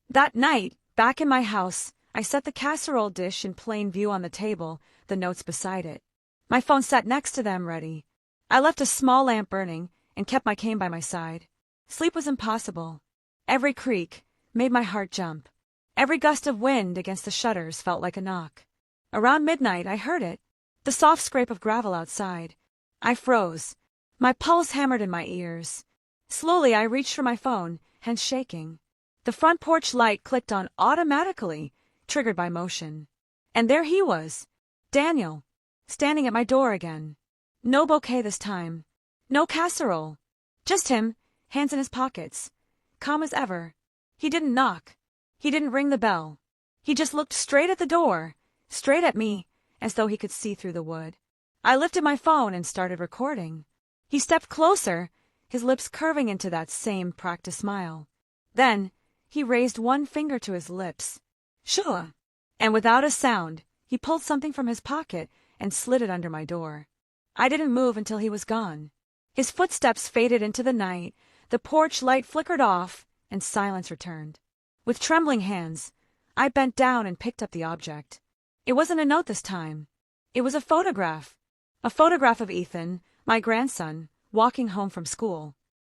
That night, back in my house, I set the casserole dish in plain view on the table, the notes beside it. My phone sat next to them ready. I left a small lamp burning and kept my cane by my side. Sleep was impossible. Every creak made my heart jump. Every gust of wind against the shutters felt like a knock. Around midnight I heard it, the soft scrape of gravel outside. I froze. My pulse hammered in my ears. Slowly I reached for my phone, hands shaking. The front porch light clicked on automatically, triggered by motion. And there he was, Daniel, standing at my door again. No bouquet this time. No casserole. Just him, hands in his pockets. Calm as ever. He didn't knock. He didn't ring the bell. He just looked straight at the door, straight at me, as though he could see through the wood. I lifted my phone and started recording. He stepped closer, his lips curving into that same practiced smile. Then, he raised one finger to his lips. Sure. And without a sound, he pulled something from his pocket and slid it under my door. I didn't move until he was gone. His footsteps faded into the night, the porch light flickered off, and silence returned. With trembling hands, I bent down and picked up the object. It wasn't a note this time. It was a photograph. A photograph of Ethan, my grandson, walking home from school.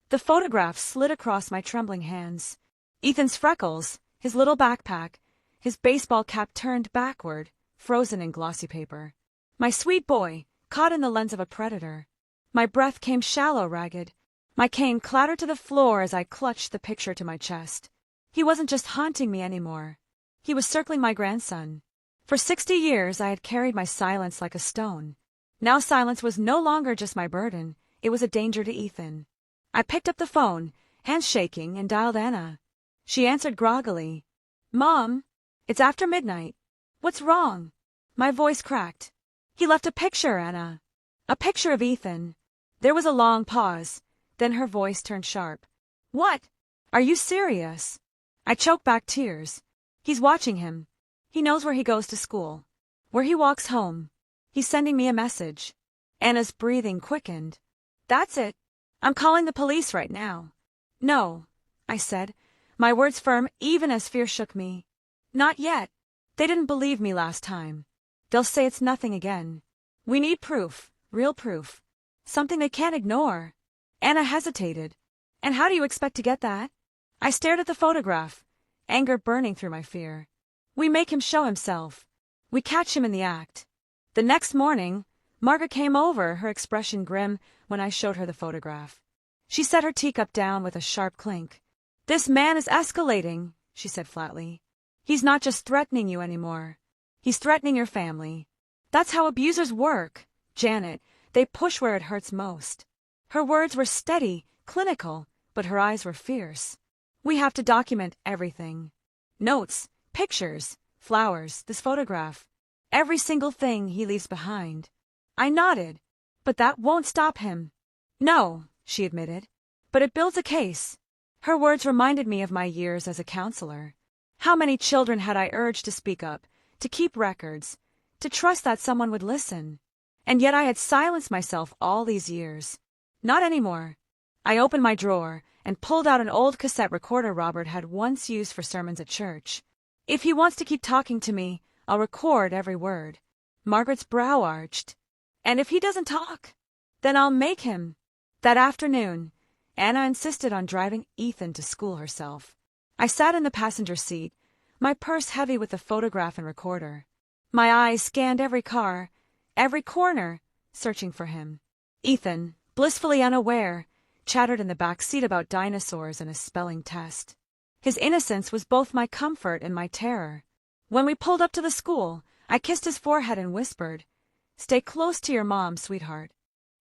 The photograph slid across my trembling hands. Ethan's freckles, his little backpack, his baseball cap turned backward, frozen in glossy paper. My sweet boy, caught in the lens of a predator. My breath came shallow, ragged. My cane clattered to the floor as I clutched the picture to my chest. He wasn't just haunting me anymore. He was circling my grandson. For 60 years I had carried my silence like a stone. Now silence was no longer just my burden, it was a danger to Ethan. I picked up the phone, hands shaking, and dialed Anna. She answered groggily. Mom, it's after midnight. What's wrong? My voice cracked. He left a picture, Anna. A picture of Ethan. There was a long pause. Then her voice turned sharp. What? Are you serious? I choked back tears. He's watching him. He knows where he goes to school, where he walks home. He's sending me a message. Anna's breathing quickened. That's it. I'm calling the police right now. No, I said, my words firm even as fear shook me. Not yet. They didn't believe me last time. They'll say it's nothing again. We need proof, real proof. Something they can't ignore. Anna hesitated. And how do you expect to get that? I stared at the photograph, anger burning through my fear. We make him show himself. We catch him in the act. The next morning, Margaret came over, her expression grim, when I showed her the photograph. She set her teacup down with a sharp clink. This man is escalating, she said flatly. He's not just threatening you anymore. He's threatening your family. That's how abusers work, Janet. They push where it hurts most. Her words were steady, clinical, but her eyes were fierce. We have to document everything. Notes, pictures, flowers, this photograph. Every single thing he leaves behind. I nodded. But that won't stop him. No, she admitted. But it builds a case. Her words reminded me of my years as a counselor. How many children had I urged to speak up, to keep records, to trust that someone would listen? And yet I had silenced myself all these years. Not anymore. I opened my drawer and pulled out an old cassette recorder Robert had once used for sermons at church. If he wants to keep talking to me, I'll record every word. Margaret's brow arched. And if he doesn't talk, then I'll make him. That afternoon, Anna insisted on driving Ethan to school herself. I sat in the passenger seat, my purse heavy with the photograph and recorder. My eyes scanned every car, every corner, searching for him. Ethan, blissfully unaware, chattered in the back seat about dinosaurs and a spelling test. His innocence was both my comfort and my terror. When we pulled up to the school, I kissed his forehead and whispered, "Stay close to your mom, sweetheart."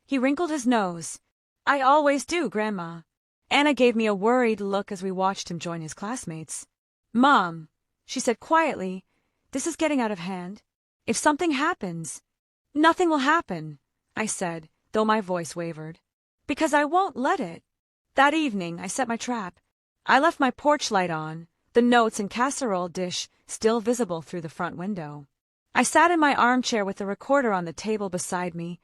He wrinkled his nose. "I always do, Grandma." Anna gave me a worried look as we watched him join his classmates. "Mom," she said quietly. This is getting out of hand. If something happens. Nothing will happen, I said, though my voice wavered. Because I won't let it. That evening, I set my trap. I left my porch light on, the notes and casserole dish still visible through the front window. I sat in my armchair with the recorder on the table beside me,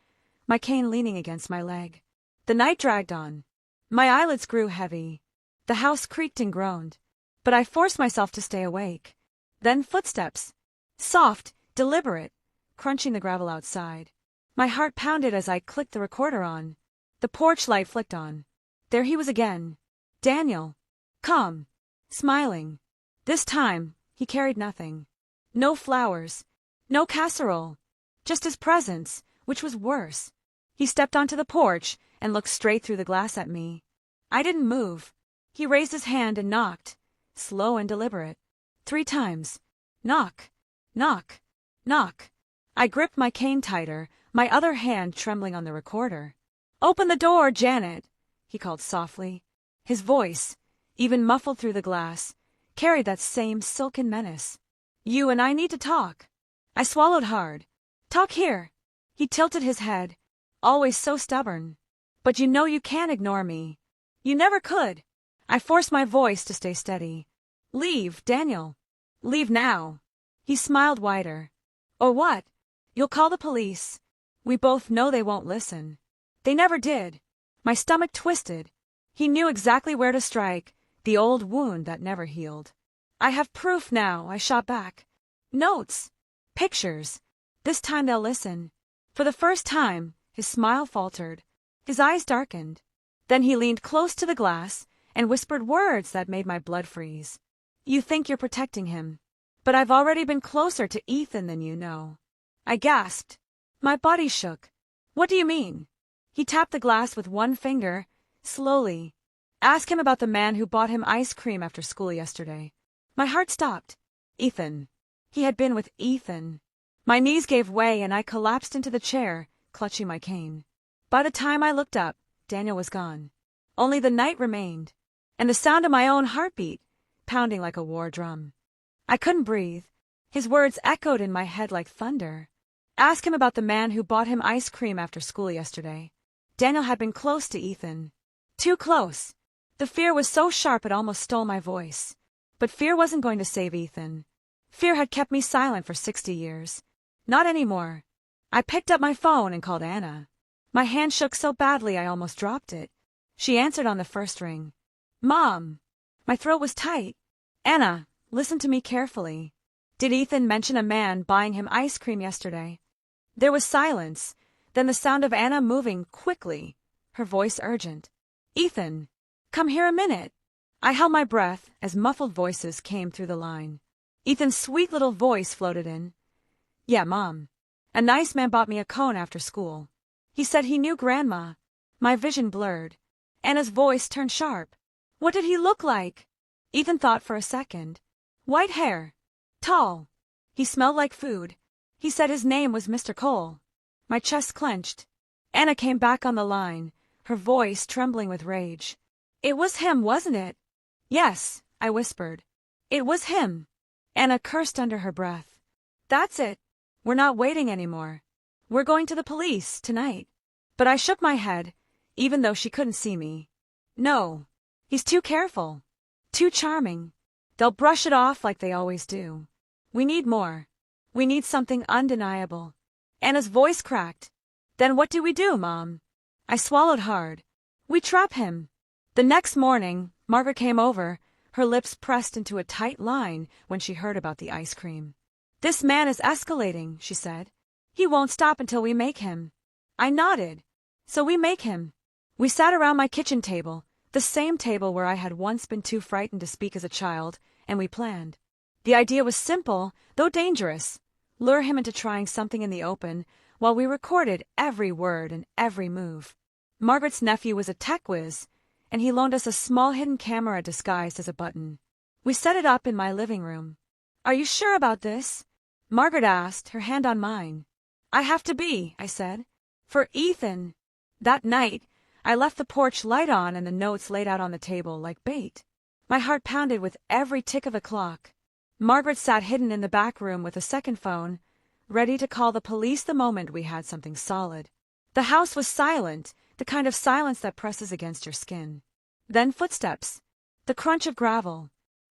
my cane leaning against my leg. The night dragged on. My eyelids grew heavy. The house creaked and groaned, but I forced myself to stay awake. Then footsteps. Soft, deliberate, crunching the gravel outside. My heart pounded as I clicked the recorder on. The porch light flicked on. There he was again. Daniel. Calm. Smiling. This time, he carried nothing. No flowers. No casserole. Just his presence, which was worse. He stepped onto the porch and looked straight through the glass at me. I didn't move. He raised his hand and knocked, slow and deliberate. 3 times. Knock. Knock. Knock. I gripped my cane tighter, my other hand trembling on the recorder. Open the door, Janet, he called softly. His voice, even muffled through the glass, carried that same silken menace. You and I need to talk. I swallowed hard. Talk here. He tilted his head, always so stubborn. But you know you can't ignore me. You never could. I forced my voice to stay steady. Leave, Daniel. Leave now. He smiled wider. Or what? You'll call the police. We both know they won't listen. They never did. My stomach twisted. He knew exactly where to strike, the old wound that never healed. I have proof now, I shot back. Notes. Pictures. This time they'll listen. For the first time, his smile faltered. His eyes darkened. Then he leaned close to the glass and whispered words that made my blood freeze. You think you're protecting him. But I've already been closer to Ethan than you know. I gasped. My body shook. What do you mean? He tapped the glass with one finger, slowly. Ask him about the man who bought him ice cream after school yesterday. My heart stopped. Ethan. He had been with Ethan. My knees gave way and I collapsed into the chair, clutching my cane. By the time I looked up, Daniel was gone. Only the night remained, and the sound of my own heartbeat, pounding like a war drum. I couldn't breathe. His words echoed in my head like thunder. Ask him about the man who bought him ice cream after school yesterday. Daniel had been close to Ethan. Too close. The fear was so sharp it almost stole my voice. But fear wasn't going to save Ethan. Fear had kept me silent for 60 years. Not anymore. I picked up my phone and called Anna. My hand shook so badly I almost dropped it. She answered on the first ring. Mom. My throat was tight. Anna, listen to me carefully. Did Ethan mention a man buying him ice cream yesterday? There was silence, then the sound of Anna moving quickly, her voice urgent. Ethan, come here a minute. I held my breath as muffled voices came through the line. Ethan's sweet little voice floated in. Yeah, Mom. A nice man bought me a cone after school. He said he knew Grandma. My vision blurred. Anna's voice turned sharp. What did he look like? Ethan thought for a second. White hair. Tall. He smelled like food. He said his name was Mr. Cole. My chest clenched. Anna came back on the line, her voice trembling with rage. It was him, wasn't it? Yes, I whispered. It was him. Anna cursed under her breath. That's it. We're not waiting anymore. We're going to the police tonight. But I shook my head, even though she couldn't see me. No. He's too careful. Too charming. They'll brush it off like they always do. We need more. We need something undeniable. Anna's voice cracked. Then what do we do, Mom? I swallowed hard. We trap him. The next morning, Margaret came over, her lips pressed into a tight line when she heard about the ice cream. This man is escalating, she said. He won't stop until we make him. I nodded. So we make him. We sat around my kitchen table, the same table where I had once been too frightened to speak as a child, and we planned. The idea was simple, though dangerous. Lure him into trying something in the open, while we recorded every word and every move. Margaret's nephew was a tech whiz, and he loaned us a small hidden camera disguised as a button. We set it up in my living room. Are you sure about this? Margaret asked, her hand on mine. I have to be, I said. For Ethan. That night, I left the porch light on and the notes laid out on the table like bait. My heart pounded with every tick of the clock. Margaret sat hidden in the back room with a second phone, ready to call the police the moment we had something solid. The house was silent, the kind of silence that presses against your skin. Then footsteps. The crunch of gravel.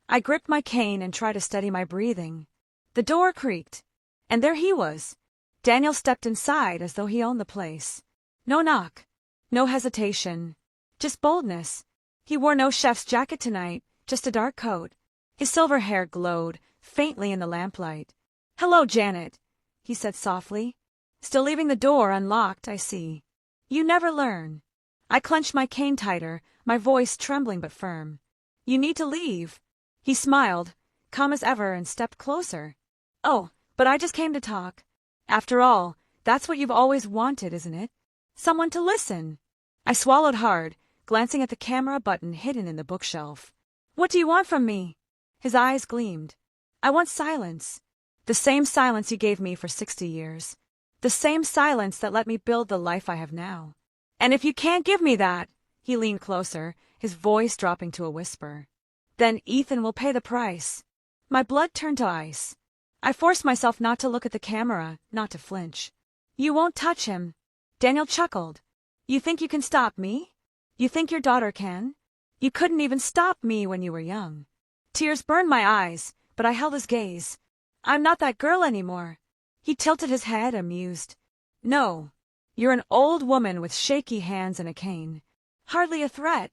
I gripped my cane and tried to steady my breathing. The door creaked. And there he was. Daniel stepped inside as though he owned the place. No knock. No hesitation. Just boldness. He wore no chef's jacket tonight, just a dark coat. His silver hair glowed, faintly in the lamplight. "Hello, Janet," he said softly. "Still leaving the door unlocked, I see. You never learn." I clenched my cane tighter, my voice trembling but firm. "You need to leave." He smiled, calm as ever, and stepped closer. "Oh, but I just came to talk. After all, that's what you've always wanted, isn't it? Someone to listen." I swallowed hard, glancing at the camera button hidden in the bookshelf. "What do you want from me?" His eyes gleamed. "I want silence. The same silence you gave me for 60 years. The same silence that let me build the life I have now. And if you can't give me that," he leaned closer, his voice dropping to a whisper, "then Ethan will pay the price." My blood turned to ice. I forced myself not to look at the camera, not to flinch. "You won't touch him." Daniel chuckled. "You think you can stop me? You think your daughter can? You couldn't even stop me when you were young." Tears burned my eyes, but I held his gaze. "I'm not that girl anymore." He tilted his head, amused. "No. You're an old woman with shaky hands and a cane. Hardly a threat."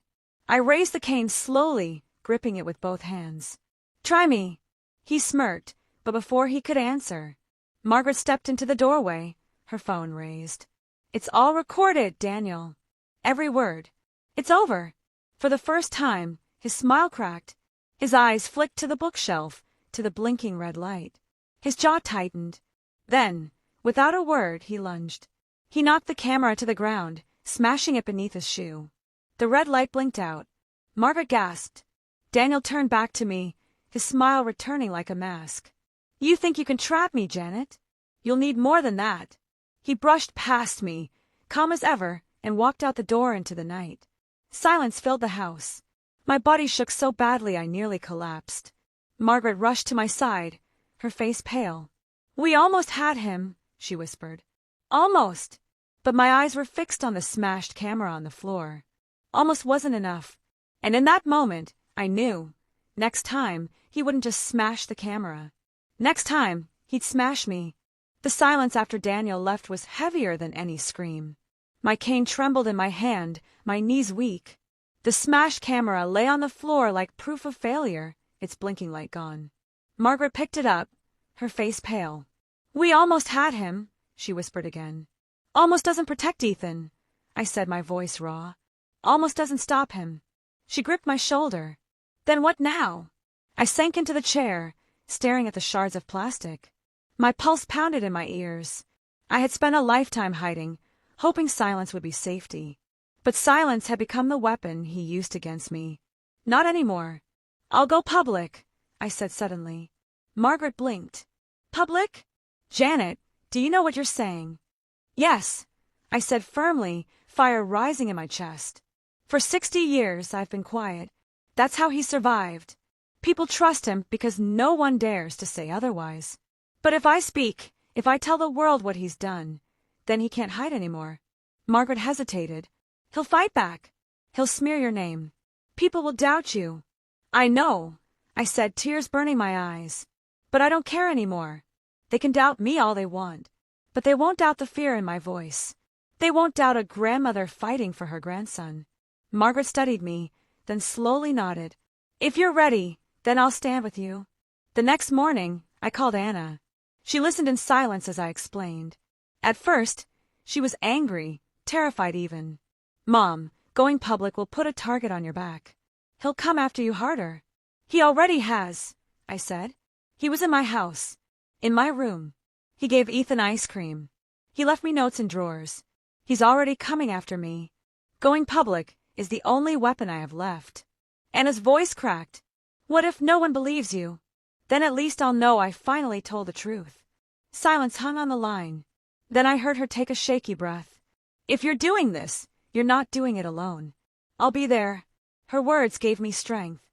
I raised the cane slowly, gripping it with both hands. "Try me." He smirked, but before he could answer, Margaret stepped into the doorway, her phone raised. "It's all recorded, Daniel. Every word. It's over." For the first time, his smile cracked. His eyes flicked to the bookshelf, to the blinking red light. His jaw tightened. Then, without a word, he lunged. He knocked the camera to the ground, smashing it beneath his shoe. The red light blinked out. Margaret gasped. Daniel turned back to me, his smile returning like a mask. "You think you can trap me, Janet? You'll need more than that." He brushed past me, calm as ever, and walked out the door into the night. Silence filled the house. My body shook so badly I nearly collapsed. Margaret rushed to my side, her face pale. "We almost had him," she whispered. "Almost." But my eyes were fixed on the smashed camera on the floor. Almost wasn't enough. And in that moment, I knew. Next time, he wouldn't just smash the camera. Next time, he'd smash me. The silence after Daniel left was heavier than any scream. My cane trembled in my hand, my knees weak. The smashed camera lay on the floor like proof of failure, its blinking light gone. Margaret picked it up, her face pale. "We almost had him," she whispered again. "Almost doesn't protect Ethan," I said, my voice raw. "Almost doesn't stop him." She gripped my shoulder. "Then what now?" I sank into the chair, staring at the shards of plastic. My pulse pounded in my ears. I had spent a lifetime hiding, hoping silence would be safety. But silence had become the weapon he used against me. "Not anymore. I'll go public," I said suddenly. Margaret blinked. "Public? Janet, do you know what you're saying?" "Yes," I said firmly, fire rising in my chest. "For 60 years I've been quiet. That's how he survived. People trust him because no one dares to say otherwise. But if I speak, if I tell the world what he's done, then he can't hide anymore." Margaret hesitated. "He'll fight back. He'll smear your name. People will doubt you." "I know," I said, tears burning my eyes. "But I don't care anymore. They can doubt me all they want. But they won't doubt the fear in my voice. They won't doubt a grandmother fighting for her grandson." Margaret studied me, then slowly nodded. "If you're ready, then I'll stand with you." The next morning, I called Anna. She listened in silence as I explained. At first, she was angry, terrified even. "Mom, going public will put a target on your back. He'll come after you harder." "He already has," I said. "He was in my house, in my room. He gave Ethan ice cream. He left me notes in drawers. He's already coming after me. Going public is the only weapon I have left." Anna's voice cracked. "What if no one believes you? Then at least I'll know I finally told the truth." Silence hung on the line. Then I heard her take a shaky breath. "If you're doing this, you're not doing it alone. I'll be there." Her words gave me strength.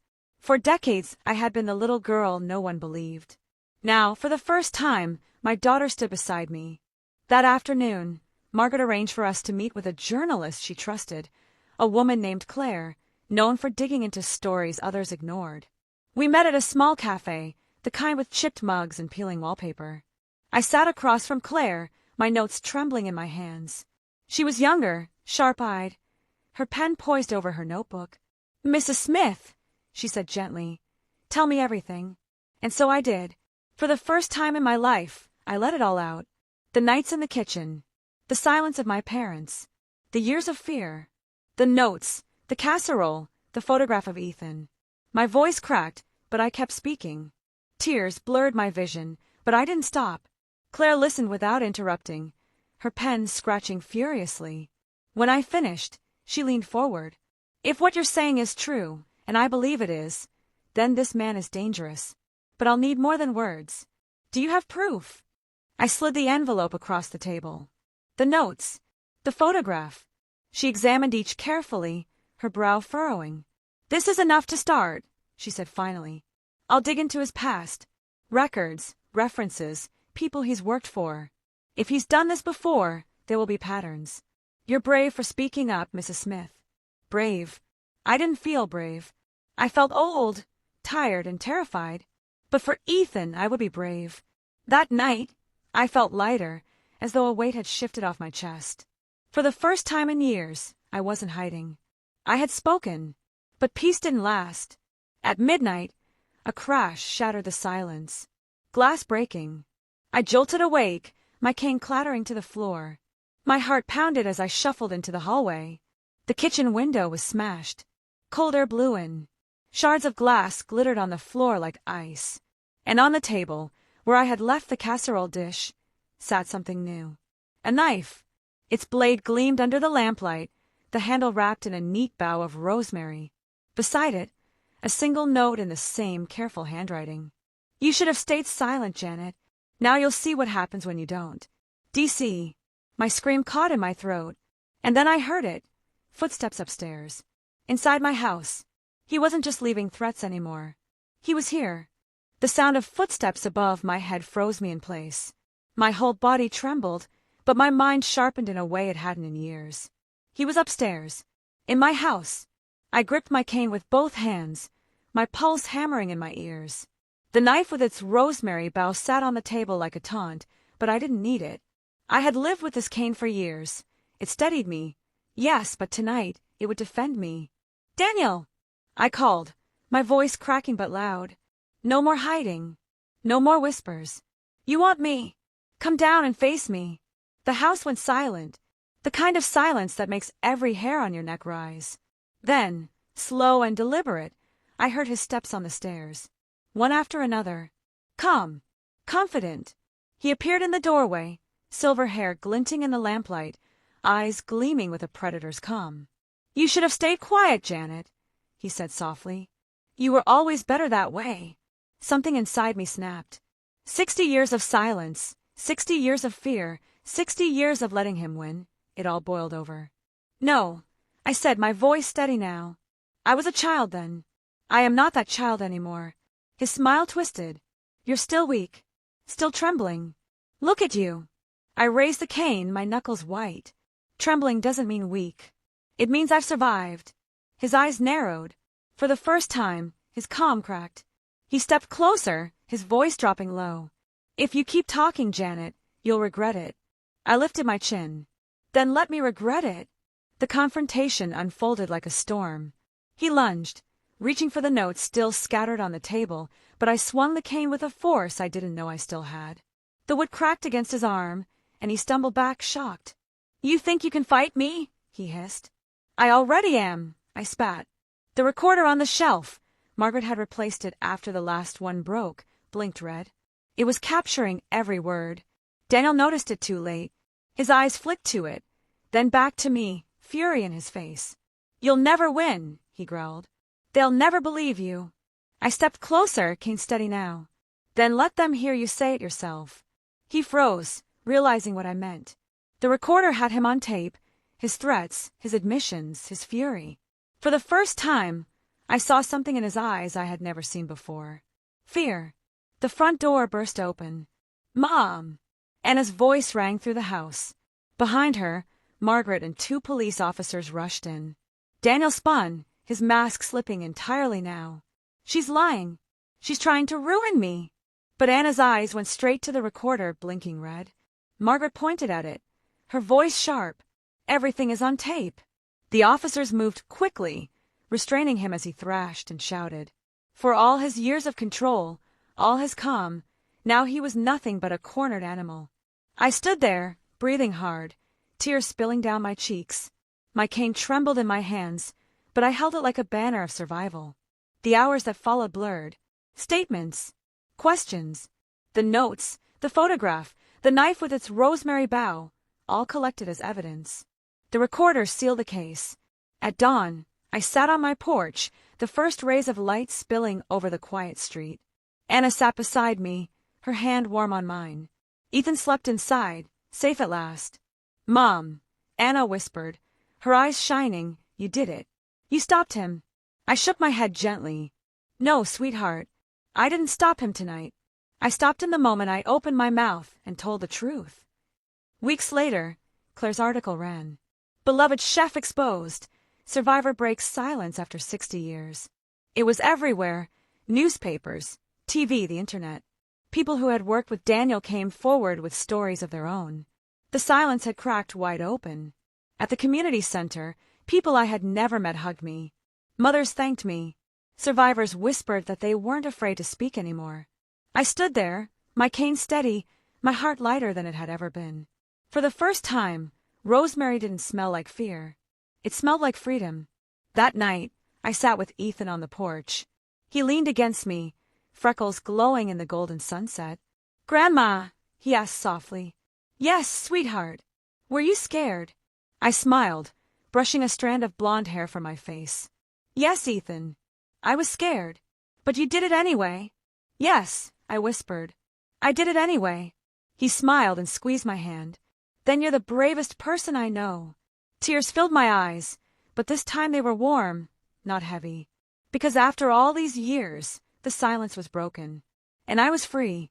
For decades, I had been the little girl no one believed. Now, for the first time, my daughter stood beside me. That afternoon, Margaret arranged for us to meet with a journalist she trusted, a woman named Claire, known for digging into stories others ignored. We met at a small cafe, the kind with chipped mugs and peeling wallpaper. I sat across from Claire, my notes trembling in my hands. She was younger, sharp-eyed, her pen poised over her notebook. "Mrs. Smith," she said gently, "tell me everything." And so I did. For the first time in my life, I let it all out. The nights in the kitchen, the silence of my parents, the years of fear, the notes, the casserole, the photograph of Ethan. My voice cracked, but I kept speaking. Tears blurred my vision, but I didn't stop. Claire listened without interrupting, her pen scratching furiously. When I finished, she leaned forward. "If what you're saying is true, and I believe it is, then this man is dangerous. But I'll need more than words. Do you have proof?" I slid the envelope across the table. "The notes, the photograph." She examined each carefully, her brow furrowing. "This is enough to start," she said finally. "I'll dig into his past. Records, references, people he's worked for. If he's done this before, there will be patterns. You're brave for speaking up, Mrs. Smith." Brave. I didn't feel brave. I felt old, tired, and terrified. But for Ethan, I would be brave. That night, I felt lighter, as though a weight had shifted off my chest. For the first time in years, I wasn't hiding. I had spoken, but peace didn't last. At midnight, a crash shattered the silence. Glass breaking. I jolted awake, my cane clattering to the floor. My heart pounded as I shuffled into the hallway. The kitchen window was smashed. Cold air blew in. Shards of glass glittered on the floor like ice. And on the table, where I had left the casserole dish, sat something new. A knife. Its blade gleamed under the lamplight, the handle wrapped in a neat bough of rosemary. Beside it, a single note in the same careful handwriting. "You should have stayed silent, Janet. Now you'll see what happens when you don't. D.C." My scream caught in my throat, and then I heard it. Footsteps upstairs. Inside my house. He wasn't just leaving threats anymore. He was here. The sound of footsteps above my head froze me in place. My whole body trembled, but my mind sharpened in a way it hadn't in years. He was upstairs. In my house. I gripped my cane with both hands, my pulse hammering in my ears. The knife with its rosemary bough sat on the table like a taunt, but I didn't need it. I had lived with this cane for years. It steadied me. Yes, but tonight, it would defend me. "Daniel!" I called, my voice cracking but loud. No more hiding. No more whispers. "You want me? Come down and face me." The house went silent, the kind of silence that makes every hair on your neck rise. Then, slow and deliberate, I heard his steps on the stairs. One after another. Calm. Confident. He appeared in the doorway, silver hair glinting in the lamplight, eyes gleaming with a predator's calm. "You should have stayed quiet, Janet," he said softly. "You were always better that way." Something inside me snapped. 60 years of silence, 60 years of fear, 60 years of letting him win. It all boiled over. "No," I said, my voice steady now. "I was a child then. I am not that child anymore." His smile twisted. "You're still weak. Still trembling. Look at you." I raised the cane, my knuckles white. Trembling doesn't mean weak. It means I've survived. His eyes narrowed. For the first time, his calm cracked. He stepped closer, his voice dropping low. "If you keep talking, Janet, you'll regret it." I lifted my chin. "Then let me regret it." The confrontation unfolded like a storm. He lunged, reaching for the notes still scattered on the table, but I swung the cane with a force I didn't know I still had. The wood cracked against his arm, and he stumbled back, shocked. "You think you can fight me?" he hissed. "I already am," I spat. The recorder on the shelf, Margaret had replaced it after the last one broke, blinked red. It was capturing every word. Daniel noticed it too late. His eyes flicked to it, then back to me, fury in his face. "You'll never win," he growled. "They'll never believe you." I stepped closer, cane steady now. "Then let them hear you say it yourself." He froze, realizing what I meant. The recorder had him on tape, his threats, his admissions, his fury. For the first time, I saw something in his eyes I had never seen before. Fear. The front door burst open. "Mom!" Anna's voice rang through the house. Behind her, Margaret and 2 police officers rushed in. Daniel spun, his mask slipping entirely now. "She's lying. She's trying to ruin me." But Anna's eyes went straight to the recorder, blinking red. Margaret pointed at it, her voice sharp. "Everything is on tape." The officers moved quickly, restraining him as he thrashed and shouted. For all his years of control, all his calm, now he was nothing but a cornered animal. I stood there, breathing hard, tears spilling down my cheeks. My cane trembled in my hands, but I held it like a banner of survival. The hours that followed blurred. Statements. Questions. The notes, the photograph, the knife with its rosemary bough, all collected as evidence. The recorder sealed the case. At dawn, I sat on my porch, the first rays of light spilling over the quiet street. Anna sat beside me, her hand warm on mine. Ethan slept inside, safe at last. "Mom," Anna whispered, her eyes shining, "you did it. You stopped him." I shook my head gently. "No, sweetheart. I didn't stop him tonight. I stopped him the moment I opened my mouth and told the truth." Weeks later, Claire's article ran. "Beloved chef exposed. Survivor breaks silence after 60 years." It was everywhere. Newspapers, TV, the internet. People who had worked with Daniel came forward with stories of their own. The silence had cracked wide open. At the community center, people I had never met hugged me. Mothers thanked me. Survivors whispered that they weren't afraid to speak anymore. I stood there, my cane steady, my heart lighter than it had ever been. For the first time, rosemary didn't smell like fear. It smelled like freedom. That night, I sat with Ethan on the porch. He leaned against me, freckles glowing in the golden sunset. "Grandma," he asked softly. "Yes, sweetheart." "Were you scared?" I smiled, brushing a strand of blonde hair from my face. "Yes, Ethan. I was scared. But you did it anyway." "Yes," I whispered. "I did it anyway." He smiled and squeezed my hand. "Then you're the bravest person I know." Tears filled my eyes, but this time they were warm, not heavy. Because after all these years, the silence was broken. And I was free.